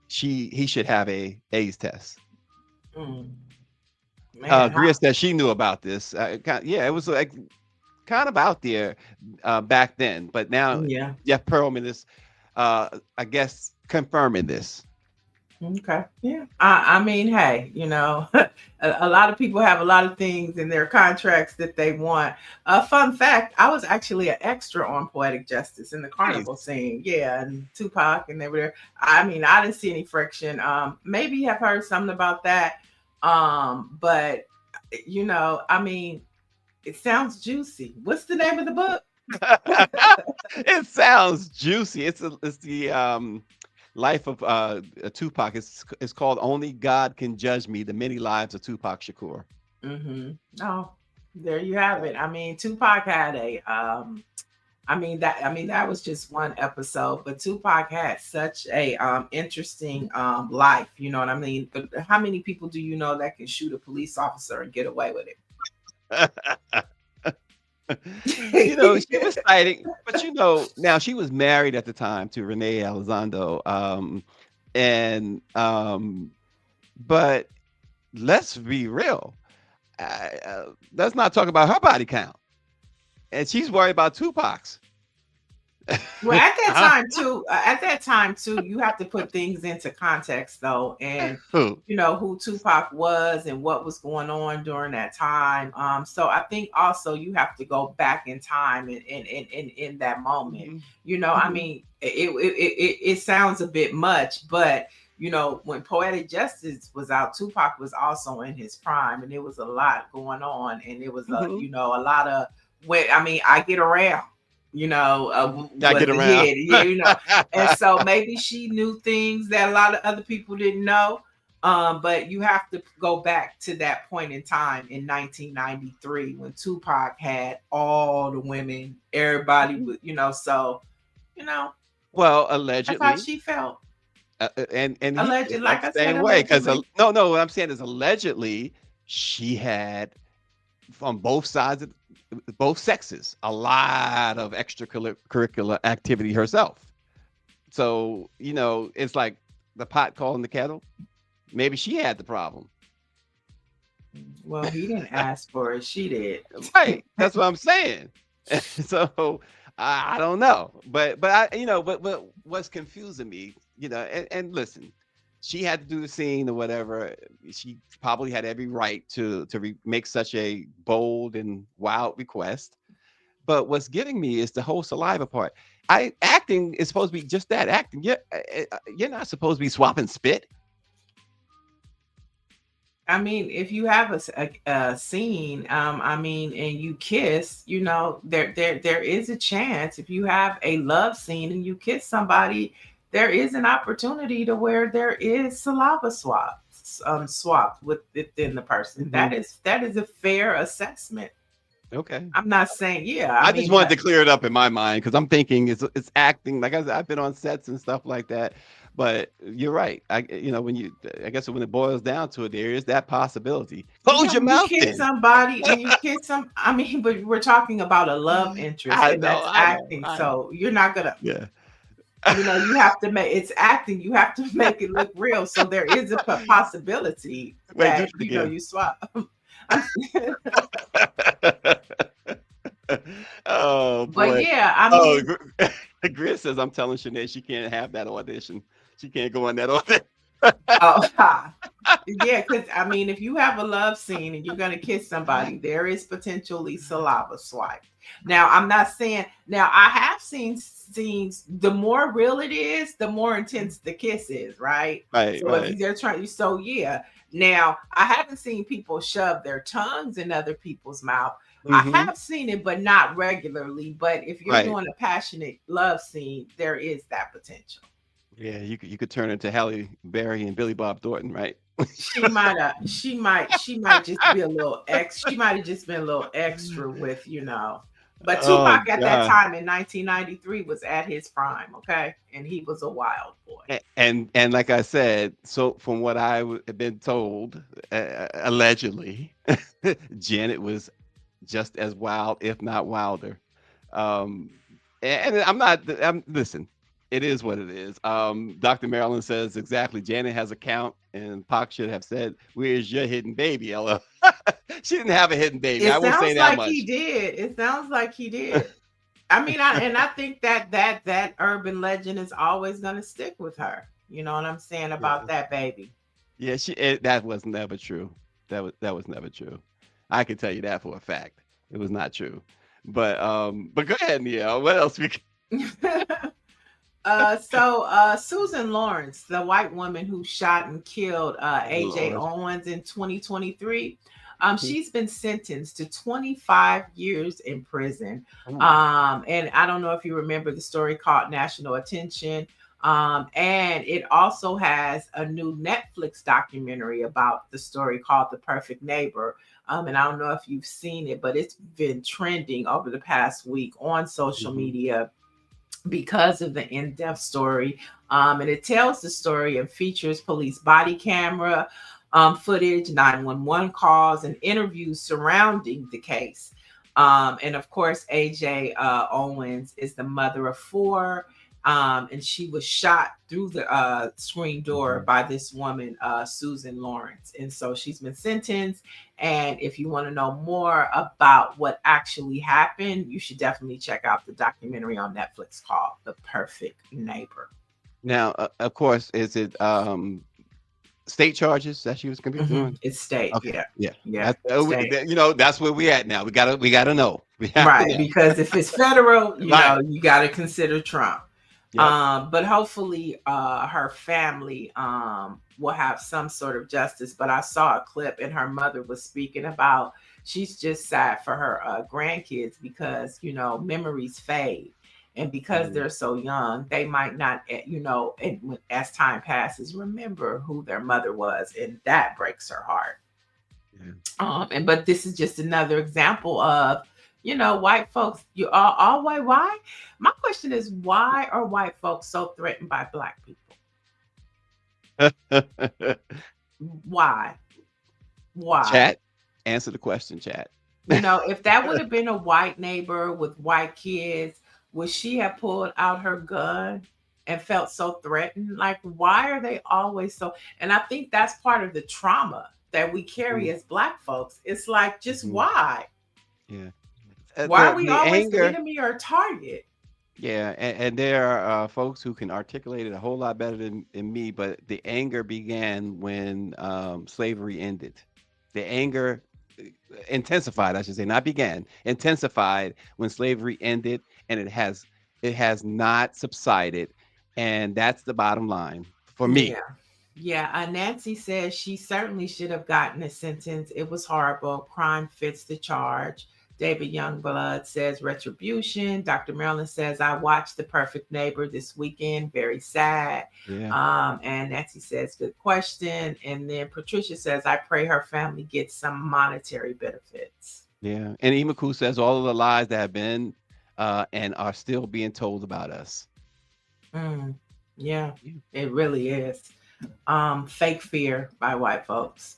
he should have a AIDS test. Gria said she knew about this. It was like kind of out there back then, but now Jeff Pearlman is, I guess, confirming this. Okay. Yeah. I mean, hey, a lot of people have a lot of things in their contracts that they want. Fun fact, I was actually an extra on Poetic Justice in the carnival scene. Yeah, and Tupac, and they were there. I mean, I didn't see any friction. Maybe you have heard something about that. But I mean, it sounds juicy. What's the name of the book? It sounds juicy. It's the life of Tupac. It's called Only God Can Judge Me, The Many Lives of Tupac Shakur. Oh, There you have it. I mean, Tupac had a that was just one episode, but Tupac had such a interesting life, you know what I mean? But how many people do you know that can shoot a police officer and get away with She was it? fighting, but now she was married at the time to Renee Elizondo. And but let's be real. Let's not talk about her body count. And she's worried about Tupac's. Well, at that time too, you have to put things into context though, and Who? who Tupac was and what was going on during that time. So I think also you have to go back in time in that moment. I mean, it sounds a bit much, but when Poetic Justice was out, Tupac was also in his prime, and there was a lot going on, and it was a lot of I get around. I Was get a around. hit, and so maybe she knew things that a lot of other people didn't know. But you have to go back to that point in time in 1993 when Tupac had all the women, everybody, so Well, that's how allegedly, she felt. and he Alleged, felt like I the said, same way because allegedly. no, what I'm saying is allegedly she had from both sides of both sexes a lot of extracurricular activity herself. So it's like the pot calling the kettle. Maybe she had the problem. Well, he didn't ask for it; she did. Right. That's what I'm saying. So I don't know, but I but what's confusing me, and listen, she had to do the scene or whatever. She probably had every right to make such a bold and wild request. But what's getting me is the whole saliva part. Acting is supposed to be just that, acting. You're not supposed to be swapping spit. I mean, if you have a scene, and you kiss, there is a chance. If you have a love scene and you kiss somebody, there is an opportunity to where there is saliva swapped within the person. Mhm. That is a fair assessment. Okay. I'm not saying, yeah. I just wanted to clear it up in my mind because I'm thinking it's acting. Like I said, I've been on sets and stuff like that. But you're right. I guess when it boils down to it, there is that possibility. Yeah, Close your when you mouth, kiss then. somebody, but we're talking about a love interest, I and know, that's I know, acting. I know. So you're not gonna, Yeah. you have to make it's acting. You have to make it look real. So there is a possibility Wait, do that it again. you swap. Oh But boy. yeah, I Oh, mean, Gris says I'm telling Shanae she can't have that audition. She can't go on that audition. oh, yeah, because if you have a love scene and you're gonna kiss somebody, there is potentially saliva swipe. Now, I'm not saying now I have seen scenes. The more real it is, the more intense the kiss is, right? Right, So right. if they're trying, so yeah. Now I haven't seen people shove their tongues in other people's mouth. I Hmm. have seen it, but not regularly. But if you're Right. doing a passionate love scene, there is that potential. Yeah, you could turn into Halle Berry and Billy Bob Thornton, right? She might just be a little she might have just been a little extra with. But Oh Tupac at that God. time in 1993 was at his prime, okay? And he was a wild boy. And like I said, so from what have been told, allegedly, Janet was just as wild, if not wilder. Um, and listen, it is what it is. Dr. Marilyn says exactly. Janet has a count, and Pac should have said, "Where's your hidden baby, Ella?" She didn't have a hidden baby. It I will say sounds that like he much. did. It sounds like he did. I think that urban legend is always going to stick with her. You know what I'm saying about Yeah, that baby? yeah. That was never true. That was never true. I can tell you that for a fact. It was not true. But go ahead, Neil. What else we? Susan Lawrence, the white woman who shot and killed Oh AJ Lord. Owens in 2023, Mhm. she's been sentenced to 25 years in prison. Ooh. And I don't know if you remember the story called National Attention. And it also has a new Netflix documentary about the story called The Perfect Neighbor. And I don't know if you've seen it, but it's been trending over the past week on social media because of the in-depth story. And it tells the story and features police body camera footage, 911 calls, and interviews surrounding the case. And of course, AJ Owens is the mother of four. And she was shot through the screen door by this woman, Susan Lawrence. And so she's been sentenced. And if you want to know more about what actually happened, you should definitely check out the documentary on Netflix called The Perfect Neighbor. Now, of course, is it state charges that she was convicted on? It's state. Okay. Yeah. State. You know, that's where we at now. We gotta know. We have right. to know. Because if it's federal, you know, you got to consider Trump. Yep. But hopefully her family will have some sort of justice. But I saw a clip and her mother was speaking about she's just sad for her grandkids because, you know, memories fade. And because they're so young, they might not, you know, and as time passes, remember who their mother was. And that breaks her heart. Yeah. But this is just another example of, you know, white folks, you are all white. Why? My question is, why are white folks so threatened by Black people? Why? Chat, answer the question, chat. You know, if that would have been a white neighbor with white kids, would she have pulled out her gun and felt so threatened? Like, why are they always so? And I think that's part of the trauma that we carry as Black folks. It's like, just why? Yeah. Why are we always the enemy or target? Yeah, and there are folks who can articulate it a whole lot better than me, but the anger began when slavery ended. The anger intensified, I should say, not began, intensified when slavery ended, and it has not subsided, and that's the bottom line for me. Yeah. Nancy says she certainly should have gotten a sentence. It was horrible. Crime fits the charge. David Youngblood says retribution. Dr. Marilyn says, I watched The Perfect Neighbor this weekend. Very sad. Yeah. And Nancy says, good question. And then Patricia says, I pray her family gets some monetary benefits. Yeah. And Imaku says all of the lies that have been and are still being told about us. Yeah, it really is. Fake fear by white folks.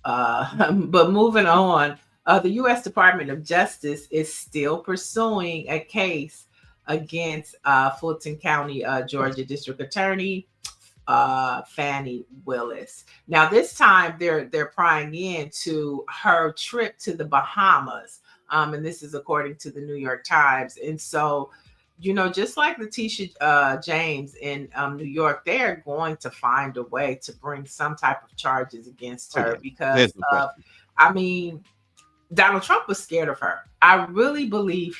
But moving on. The U.S. Department of Justice is still pursuing a case against Fulton County, Georgia District Attorney Fannie Willis. Now, this time they're prying into her trip to the Bahamas, and this is according to the New York Times. And so, you know, just like Letitia James in New York, they're going to find a way to bring some type of charges against her because of, I mean, Donald Trump was scared of her. I really believe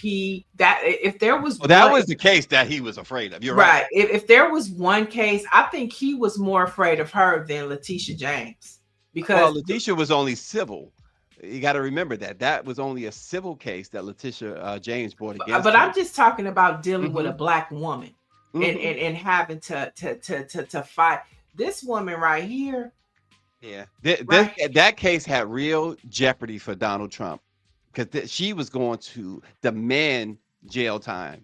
that if there was that was the case that he was afraid of. You're right. If there was one case, I think he was more afraid of her than Letitia James because Letitia was only civil. You got to remember that was only a civil case that Letitia James brought against. But I'm just talking about dealing with a Black woman and having to fight this woman right here. Yeah, that case had real jeopardy for Donald Trump because she was going to demand jail time.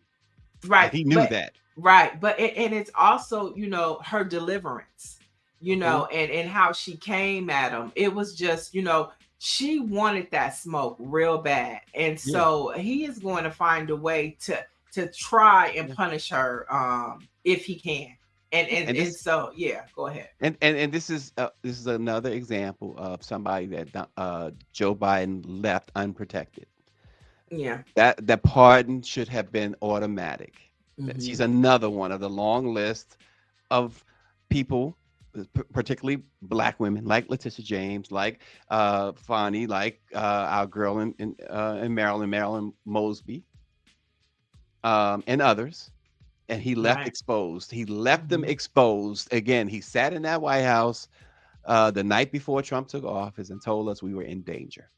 Right, he knew that. Right, but and it's also, you know, her deliverance, you know, and how she came at him. It was just, you know, she wanted that smoke real bad, and so he is going to find a way to try and punish her if he can. And so go ahead. And this is another example of somebody that Joe Biden left unprotected. Yeah. That pardon should have been automatic. She's another one of the long list of people, particularly Black women, like Letitia James, like Fonnie, like our girl in Maryland Mosby, and others. And he left exposed. He left them exposed. Again, he sat in that White House the night before Trump took office and told us we were in danger.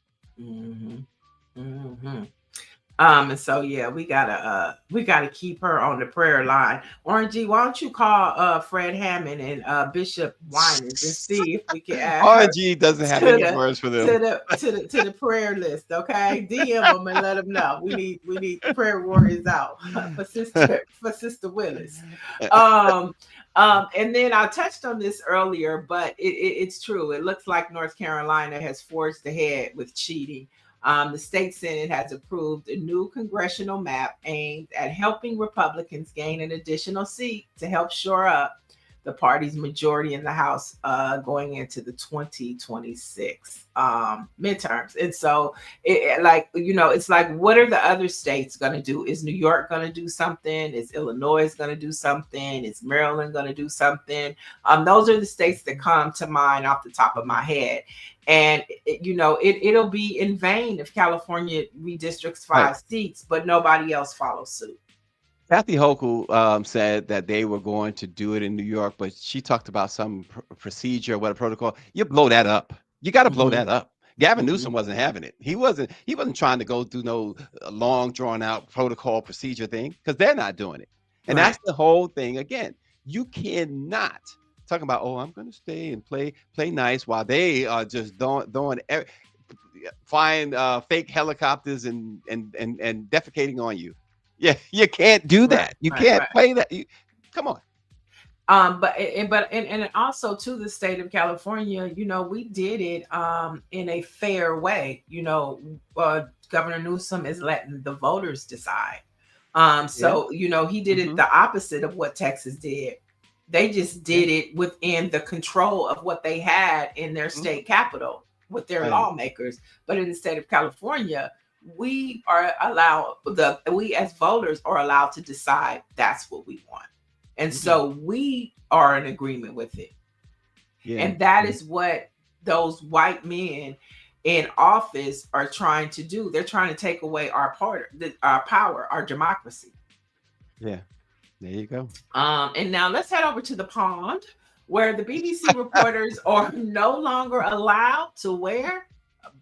And so yeah, we gotta keep her on the prayer line. Orangey, why don't you call Fred Hammond and Bishop Winans and see if we can add her RNG doesn't have to any the words for them. to the prayer list, okay? DM them and let them know we need prayer warriors out for Sister Willis. Um, and then I touched on this earlier, but it's true. It looks like North Carolina has forged ahead with cheating. The state Senate has approved a new congressional map aimed at helping Republicans gain an additional seat to help shore up the party's majority in the House going into the 2026 midterms. And so, it's like, what are the other states going to do? Is New York going to do something? Is Illinois going to do something? Is Maryland going to do something? Those are the states that come to mind off the top of my head. And it'll be in vain if California redistricts 5 seats, but nobody else follows suit. Kathy Hochul said that they were going to do it in New York, but she talked about some procedure, what a protocol. You blow that up. You got to blow that up. Gavin Newsom wasn't having it. He wasn't trying to go through no long drawn out protocol procedure thing, because they're not doing it. And that's the whole thing. Again, you cannot talk about, oh, I'm going to stay and play nice while they are just flying fake helicopters and defecating on you. Yeah, you can't do that. You can't play that. Come on. But also to the state of California, we did it in a fair way. Governor Newsom is letting the voters decide. So he did it the opposite of what Texas did. They just did it within the control of what they had in their state capital with their lawmakers. But in the state of California, we as voters are allowed to decide that's what we want. And so we are in agreement with it. Yeah. And that is what those white men in office are trying to do. They're trying to take away our power, our democracy. Yeah. There you go. And now let's head over to the pond, where the BBC reporters are no longer allowed to wear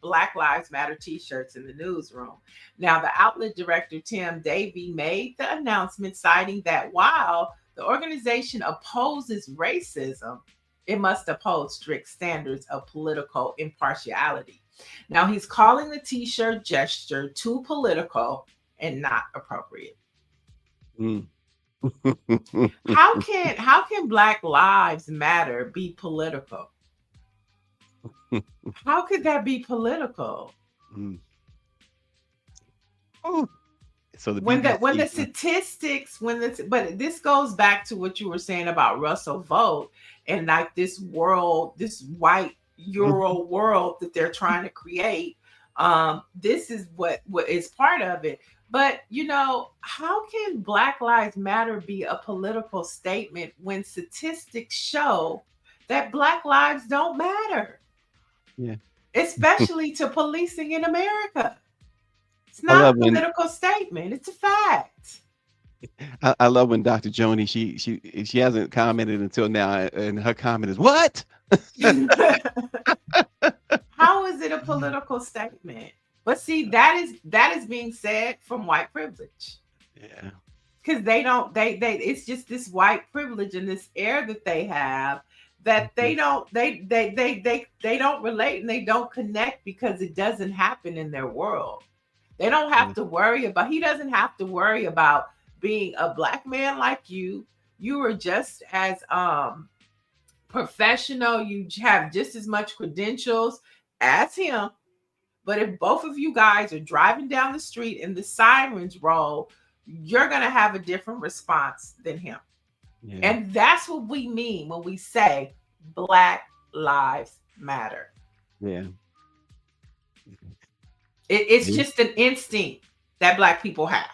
Black Lives Matter t-shirts in the newsroom. Now, the outlet director, Tim Davie, made the announcement citing that while the organization opposes racism, it must uphold strict standards of political impartiality. Now, he's calling the t-shirt gesture too political and not appropriate. How can Black Lives Matter be political? How could that be political? So when the statistics, but this goes back to what you were saying about Russell Vogt and like this white Euro world that they're trying to create. This is what is part of it. But how can Black Lives Matter be a political statement when statistics show that Black lives don't matter? Yeah. Especially to policing in America. It's not a political statement. It's a fact. I love when Dr. Joni, she hasn't commented until now, and her comment is, what? How is it a political statement? But see, that is being said from white privilege. Yeah. Because they it's just this white privilege and this air that they have that they don't relate and they don't connect because it doesn't happen in their world. They don't have to worry about, he doesn't have to worry about being a Black man like you. You are just as professional. You have just as much credentials as him. But if both of you guys are driving down the street and the sirens roll, you're going to have a different response than him. Yeah. And that's what we mean when we say Black Lives Matter. Yeah. It's just an instinct that Black people have.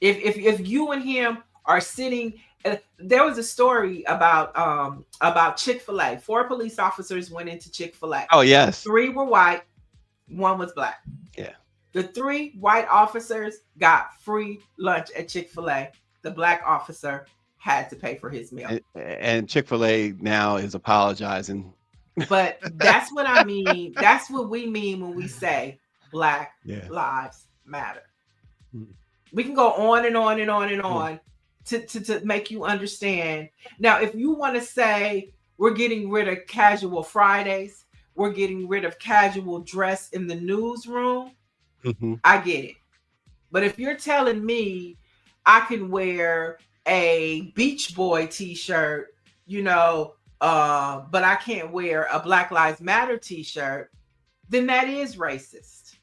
If you and him are sitting, there was a story about Chick-fil-A. 4 police officers went into Chick-fil-A. Oh, yes. 3 were white, 1 was Black. Yeah. The 3 white officers got free lunch at Chick-fil-A. The Black officer had to pay for his meal. And Chick-fil-A now is apologizing. But that's what I mean. That's what we mean when we say Black Lives Matter. Mm. We can go on and on and on and on to make you understand. Now, if you want to say we're getting rid of casual Fridays, we're getting rid of casual dress in the newsroom, I get it. But if you're telling me I can wear a Beach Boy t-shirt, but I can't wear a Black Lives Matter t-shirt, then that is racist.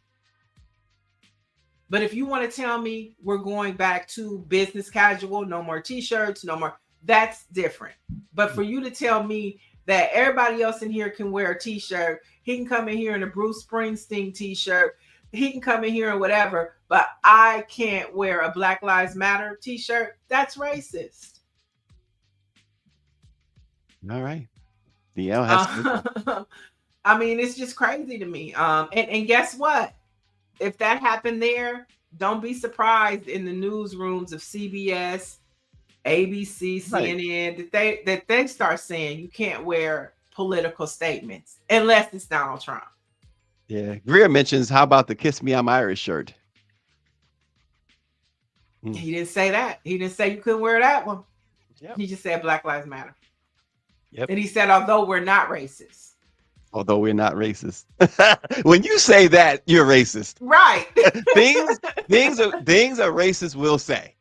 But if you want to tell me we're going back to business casual, no more t-shirts, no more, that's different. But for you to tell me that everybody else in here can wear a t-shirt, he can come in here in a Bruce Springsteen t-shirt, he can come in here and whatever, but I can't wear a Black Lives Matter t-shirt, that's racist. All right. Niele has I mean, it's just crazy to me. And guess what? If that happened there, don't be surprised in the newsrooms of CBS, ABC, CNN, that they start saying you can't wear political statements unless it's Donald Trump. Yeah. Greer mentions, how about the Kiss Me I'm Irish shirt? He didn't say that. He didn't say you couldn't wear that one. Yep. He just said Black Lives Matter. Yep. And he said, although we're not racist. Although we're not racist. When you say that, you're racist. Right. things a racist will say.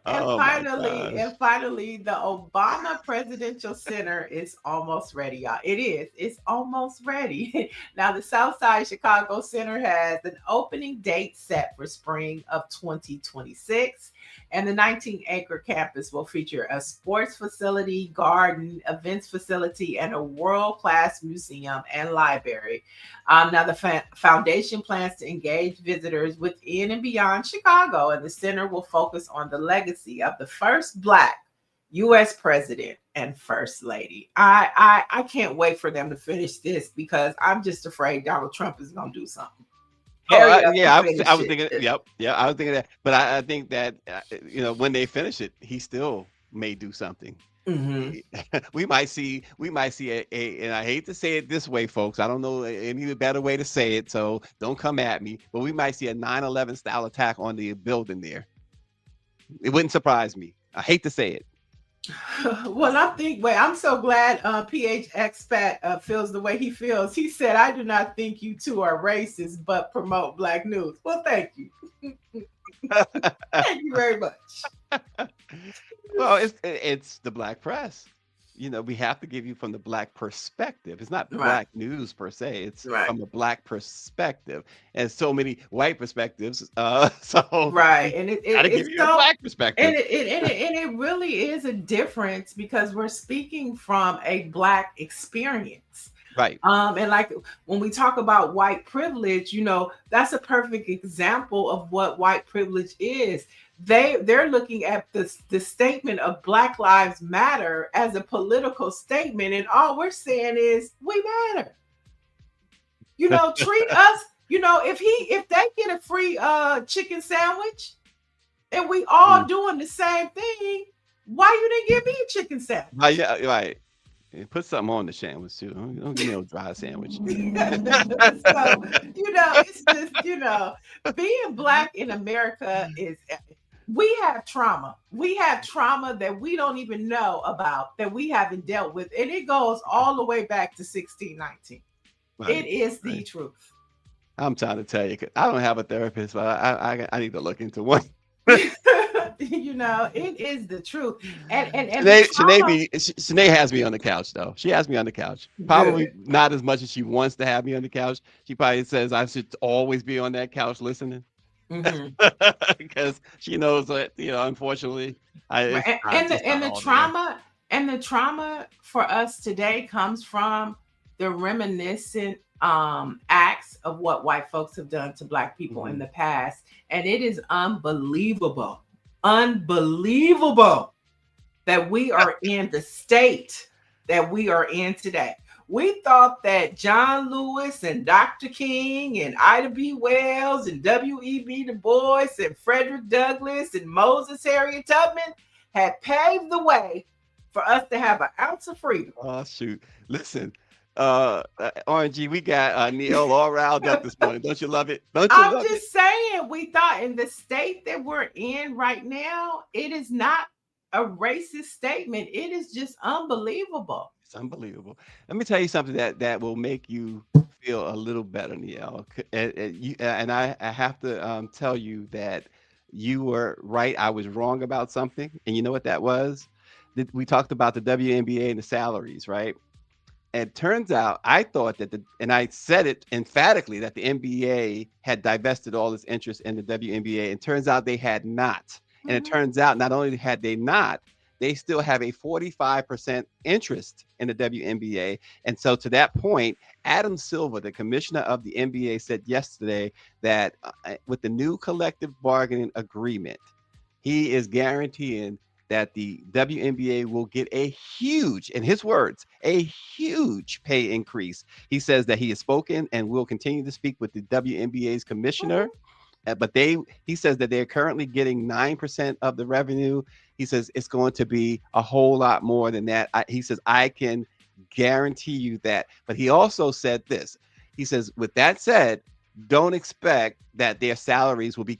And finally, the Obama Presidential Center is almost ready, y'all. It is. It's almost ready. Now, the Southside Chicago Center has an opening date set for spring of 2026. And the 19-acre campus will feature a sports facility, garden, events facility, and a world-class museum and library. Now, the foundation plans to engage visitors within and beyond Chicago, and the center will focus on the legacy of the first Black U.S. president and first lady. I can't wait for them to finish this because I'm just afraid Donald Trump is going to do something. I was thinking. I was thinking that, but I think that when they finish it, he still may do something. We might see and I hate to say it this way, folks. I don't know any better way to say it, so don't come at me. But we might see a 9/11 style attack on the building there. It wouldn't surprise me. I hate to say it. Well, I'm so glad PH Expat feels the way he feels. He said, I do not think you two are racist, but promote Black news. Well, thank you. Thank you very much. Well, it's the Black press. We have to give you from the Black perspective. It's not Black news per se. It's from a Black perspective, and so many white perspectives. And it's gotta give you a Black perspective. And it really is a difference because we're speaking from a Black experience. Right. And like when we talk about white privilege, that's a perfect example of what white privilege is. They're looking at the statement of Black Lives Matter as a political statement, and all we're saying is we matter. Treat us. If they get a free chicken sandwich, and we all doing the same thing, why you didn't give me a chicken sandwich? Yeah, right. And put something on the sandwich too. Don't give me no dry sandwich. So, it's just, being Black in America is, we have trauma. We have trauma that we don't even know about, that we haven't dealt with. And it goes all the way back to 1619. Right. It is the truth. I'm trying to tell you, I don't have a therapist, but I need to look into one. It is the truth. And Sinead has me on the couch though. She has me on the couch. Probably not as much as she wants to have me on the couch. She probably says I should always be on that couch listening. Because she knows that unfortunately, the trauma for us today comes from the reminiscent acts of what white folks have done to Black people in the past, and it is unbelievable that we are in the state that we are in today. We thought that John Lewis and Dr. King and Ida B. Wells and W.E.B. Du Bois and Frederick Douglass and Moses Harriet Tubman had paved the way for us to have an ounce of freedom. Oh, shoot. Listen, RNG, we got Niele all riled up this morning. Don't you love it? Don't you I'm love it? just saying, we thought in the state that we're in right now, it is not a racist statement. It is just unbelievable. It's unbelievable. Let me tell you something that will make you feel a little better, Niele. And I have to tell you that you were right. I was wrong about something, and you know what that was? We talked about the WNBA and the salaries, right? And turns out I thought that and I said it emphatically that the NBA had divested all its interest in the WNBA, and turns out they had not. And it turns out not only had they not, they still have a 45% interest in the WNBA. And so to that point, Adam Silver, the commissioner of the NBA, said yesterday that with the new collective bargaining agreement, he is guaranteeing that the WNBA will get a huge, in his words, a huge pay increase. He says that he has spoken and will continue to speak with the WNBA's commissioner. But he says that they're currently getting 9% of the revenue. He says it's going to be a whole lot more than that. He says, I can guarantee you that. But he also said this. He says, with that said, don't expect that their salaries will be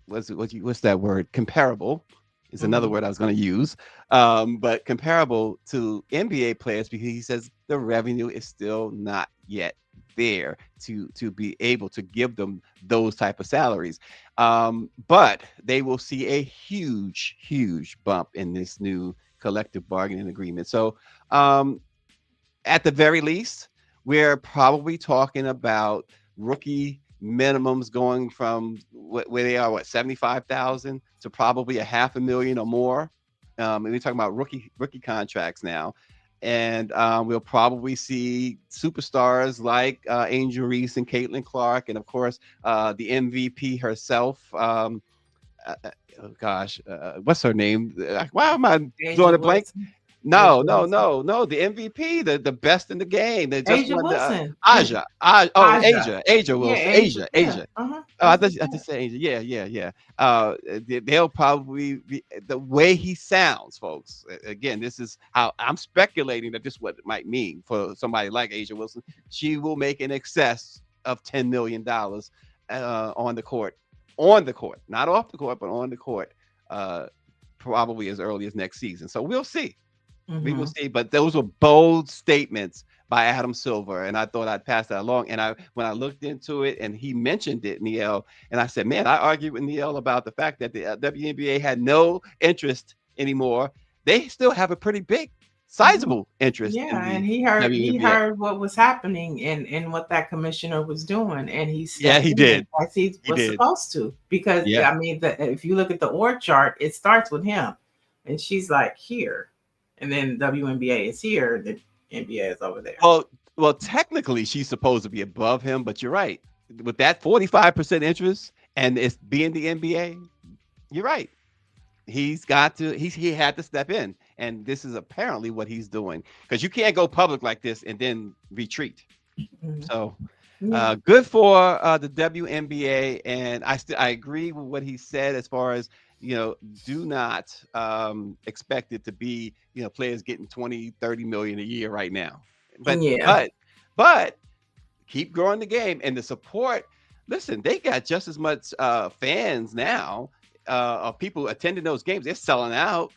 what's that word? Comparable is another word I was going to use, but comparable to NBA players, because he says the revenue is still not yet there to be able to give them those type of salaries. But they will see a huge bump in this new collective bargaining agreement. So at the very least, we're probably talking about rookie minimums going from where they are, 75,000 to probably $500,000 or more. And we're talking about rookie contracts now. And we'll probably see superstars like Angel Reese and Caitlin Clark, and of course the MVP herself. Oh gosh, what's her name? Why am I drawing a blank? No. The MVP, the best in the game. They just Angel won the Wilson. Aja. Asia Wilson. Yeah, Asia. Uh-huh. Oh, I just said Asia. Yeah. They'll probably be the way he sounds, folks. Again, this is how I'm speculating that this is what it might mean for somebody like Asia Wilson. She will make in excess of $10 million on the court, not off the court, but on the court, probably as early as next season. So we'll see. We will see, but those were bold statements by Adam Silver, and I thought I'd pass that along. And when I looked into it, and he mentioned it, Niele, and I said, man, I argued with Niele about the fact that the WNBA had no interest anymore. They still have a pretty big, sizable interest. Yeah, in and the he WNBA. heard what was happening and what that commissioner was doing, and he did as he was supposed to, because I mean, if you look at the org chart, it starts with him, and she's like here. And then WNBA is here, the NBA is over there. Well, technically she's supposed to be above him, but you're right. With that 45% interest and it's being the NBA, you're right. He had to step in, and this is apparently what he's doing, because you can't go public like this and then retreat. So good for the WNBA, and I agree with what he said as far as, do not expect it to be, players getting 20-30 million a year right now. But keep growing the game and the support. Listen, they got just as much fans now of people attending those games. They're selling out,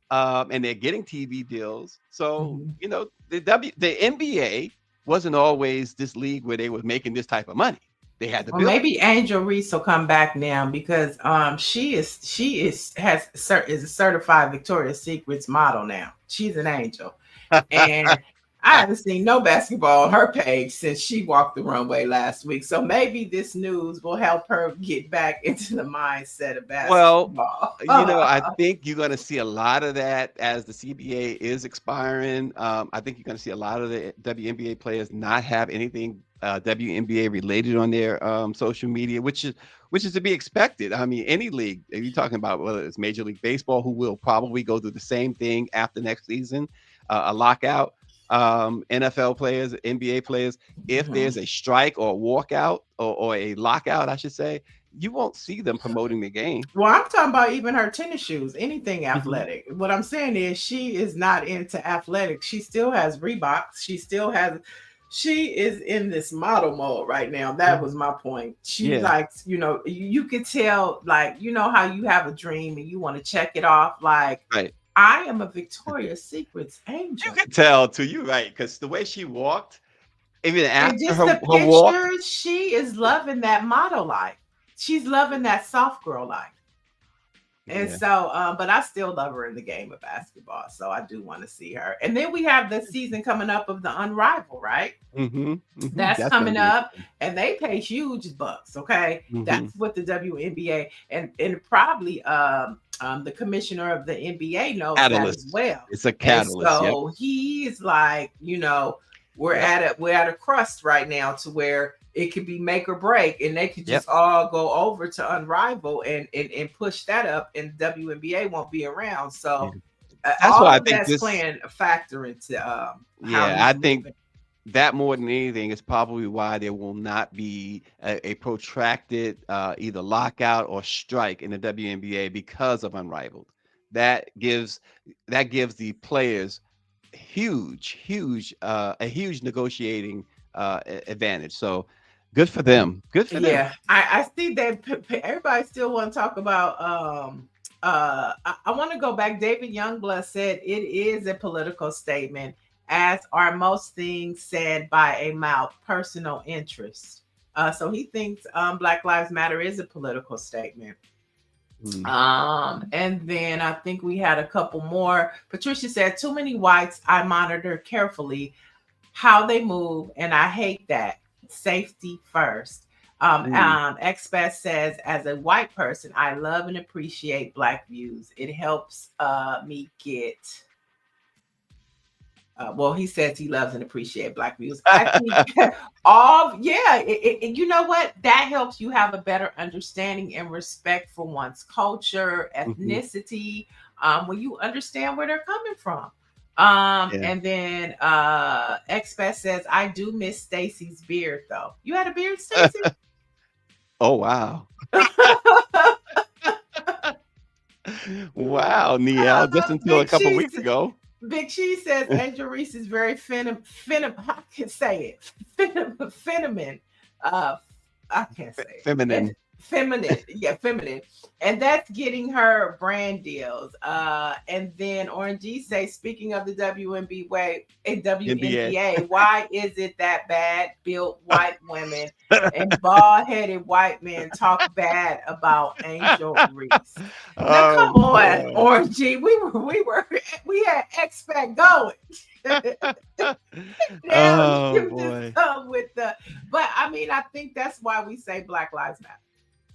and they're getting TV deals. So, the NBA wasn't always this league where they were making this type of money. They had to build. Maybe Angel Reese will come back now, because she is a certified Victoria's Secrets model now. She's an angel, and I haven't seen no basketball on her page since she walked the runway last week. So maybe this news will help her get back into the mindset of basketball. Well, I think you're going to see a lot of that as the CBA is expiring. I think you're going to see a lot of the WNBA players not have anything WNBA related on their social media, which is to be expected. I mean, any league, if you're talking about whether it's Major League Baseball, who will probably go through the same thing after next season, a lockout. NFL players, NBA players, if there's a strike or a walkout or a lockout, I should say, you won't see them promoting the game. Well, I'm talking about even her tennis shoes, anything Mhm. athletic. What I'm saying is she is not into athletics. She still has Reeboks. She is in this model mode right now. That Mhm. was my point. She Yeah, likes, you could tell, like, how you have a dream and you want to check it off. Like, right. I am a Victoria's Secrets You angel. could tell too. You're right, because the way she walked, even And after just the her walk. pictures, she is loving that model life. She's loving that soft girl life. And Yeah. so, but I still love her in the game of basketball. So I do want to see her. And then we have the season coming up of the Unrivaled, right? That's That's gonna coming be up, interesting. and they pay huge bucks. Okay, Mhm. that's what the WNBA and probably the commissioner of the NBA knows that as Catalyst. well. It's a And catalyst. Yep. so he's like, Yep. we're at a crust right now to where it could be make or break, and they could Yep. just all go over to Unrivaled and push that up, and WNBA won't be around. Yeah. So That's all why I of think that's this. playing a factor into how Yeah, he's I think moving. that more than anything is probably why there will not be a protracted either lockout or strike in the WNBA because of Unrivaled. That gives the players a huge negotiating advantage. So good for them. Good for them. Yeah, I see that everybody still want to talk about I want to go back. David Youngblood said it is a political statement, as are most things said by a mouth, personal interest. So he thinks Black Lives Matter is a political statement. Mm. And then I think we had a couple more. Patricia said, too many whites. I monitor carefully how they move, and I hate that. Safety first. Mm. Expat says, as a white person, I love and appreciate Black views. It helps me get. Well, he says he loves and appreciates Black views. I think you know what? That helps you have a better understanding and respect for one's culture, Mhm. ethnicity, when you understand where they're coming from. Yeah. And then Expat says, I do miss Stacy's beard though. You had a beard, Stacy? Oh wow. Wow, Niele, just until a Big couple Cheese. weeks ago. Big Cheese says Angel Reese is very I can say it. Feminine. I can't say it. Feminine. Feminine. Yeah, feminine. And that's getting her brand deals. And then Orange say, speaking of the NBA. WNBA, why is it that bad built white women and bald headed white men talk bad about Angel Reese? Now Oh come on, boy. Orange. We had X-Pac going. Now Oh you just boy. come with but I mean, I think that's why we say Black Lives Matter.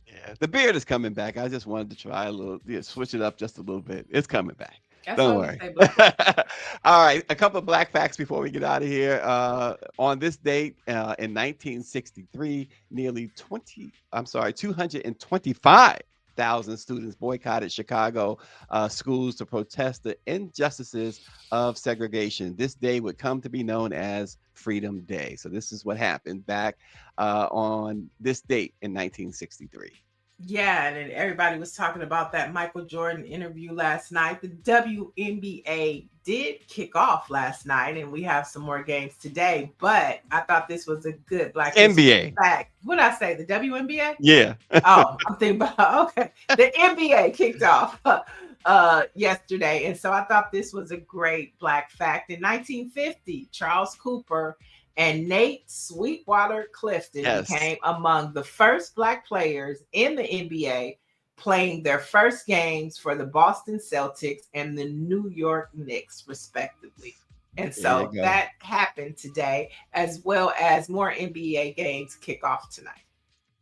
Yeah, the beard is coming back. I just wanted to try a little, switch it up just a little bit. It's coming back. That's Don't why we worry. say Black Lives Matter. All right, a couple of black facts before we get out of here. On this date, in 1963, nearly 225,000 students boycotted Chicago schools to protest the injustices of segregation. This day would come to be known as Freedom Day. So this is what happened back on this date in 1963. Yeah, and then everybody was talking about that Michael Jordan interview last night. The WNBA did kick off last night, and we have some more games today. But I thought this was a good Black History NBA. fact. What did I say? The WNBA? Yeah. Oh, I'm thinking about okay. The NBA kicked off yesterday, and so I thought this was a great Black fact. In 1950, Charles Cooper and Nate Sweetwater Clifton Yes. became among the first Black players in the NBA, playing their first games for the Boston Celtics and the New York Knicks, respectively. And There so you go. that happened today, as well as more NBA games kick off tonight.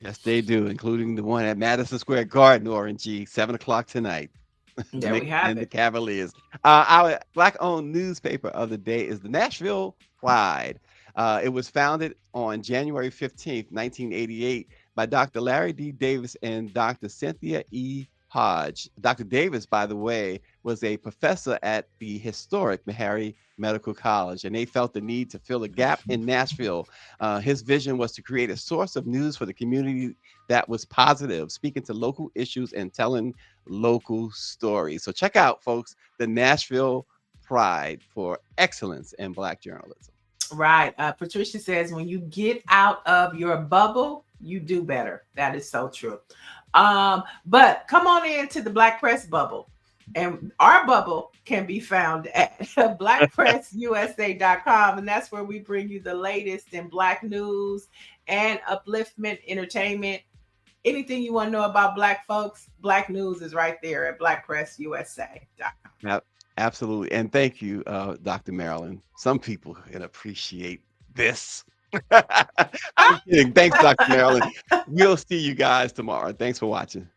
Yes, they do, including the one at Madison Square Garden, Orange, 7 o'clock tonight. There we Knicks have and the it. Cavaliers. Our Black-owned newspaper of the day is the Nashville Pride. It was founded on January 15th, 1988 by Dr. Larry D. Davis and Dr. Cynthia E. Hodge. Dr. Davis, by the way, was a professor at the historic Meharry Medical College, and they felt the need to fill a gap in Nashville. His vision was to create a source of news for the community that was positive, speaking to local issues and telling local stories. So check out, folks, the Nashville Pride for excellence in Black journalism. Right. Patricia says, when you get out of your bubble, you do better. That is so true. But come on into the Black Press bubble. And our bubble can be found at BlackPressUSA.com. And that's where we bring you the latest in Black news and upliftment, entertainment. Anything you want to know about Black folks, Black news is right there at BlackPressUSA.com. Yep, absolutely. And thank you, Dr. Marilyn. Some people can appreciate this. I'm kidding. Thanks, Dr. Marilyn. We'll see you guys tomorrow. Thanks for watching.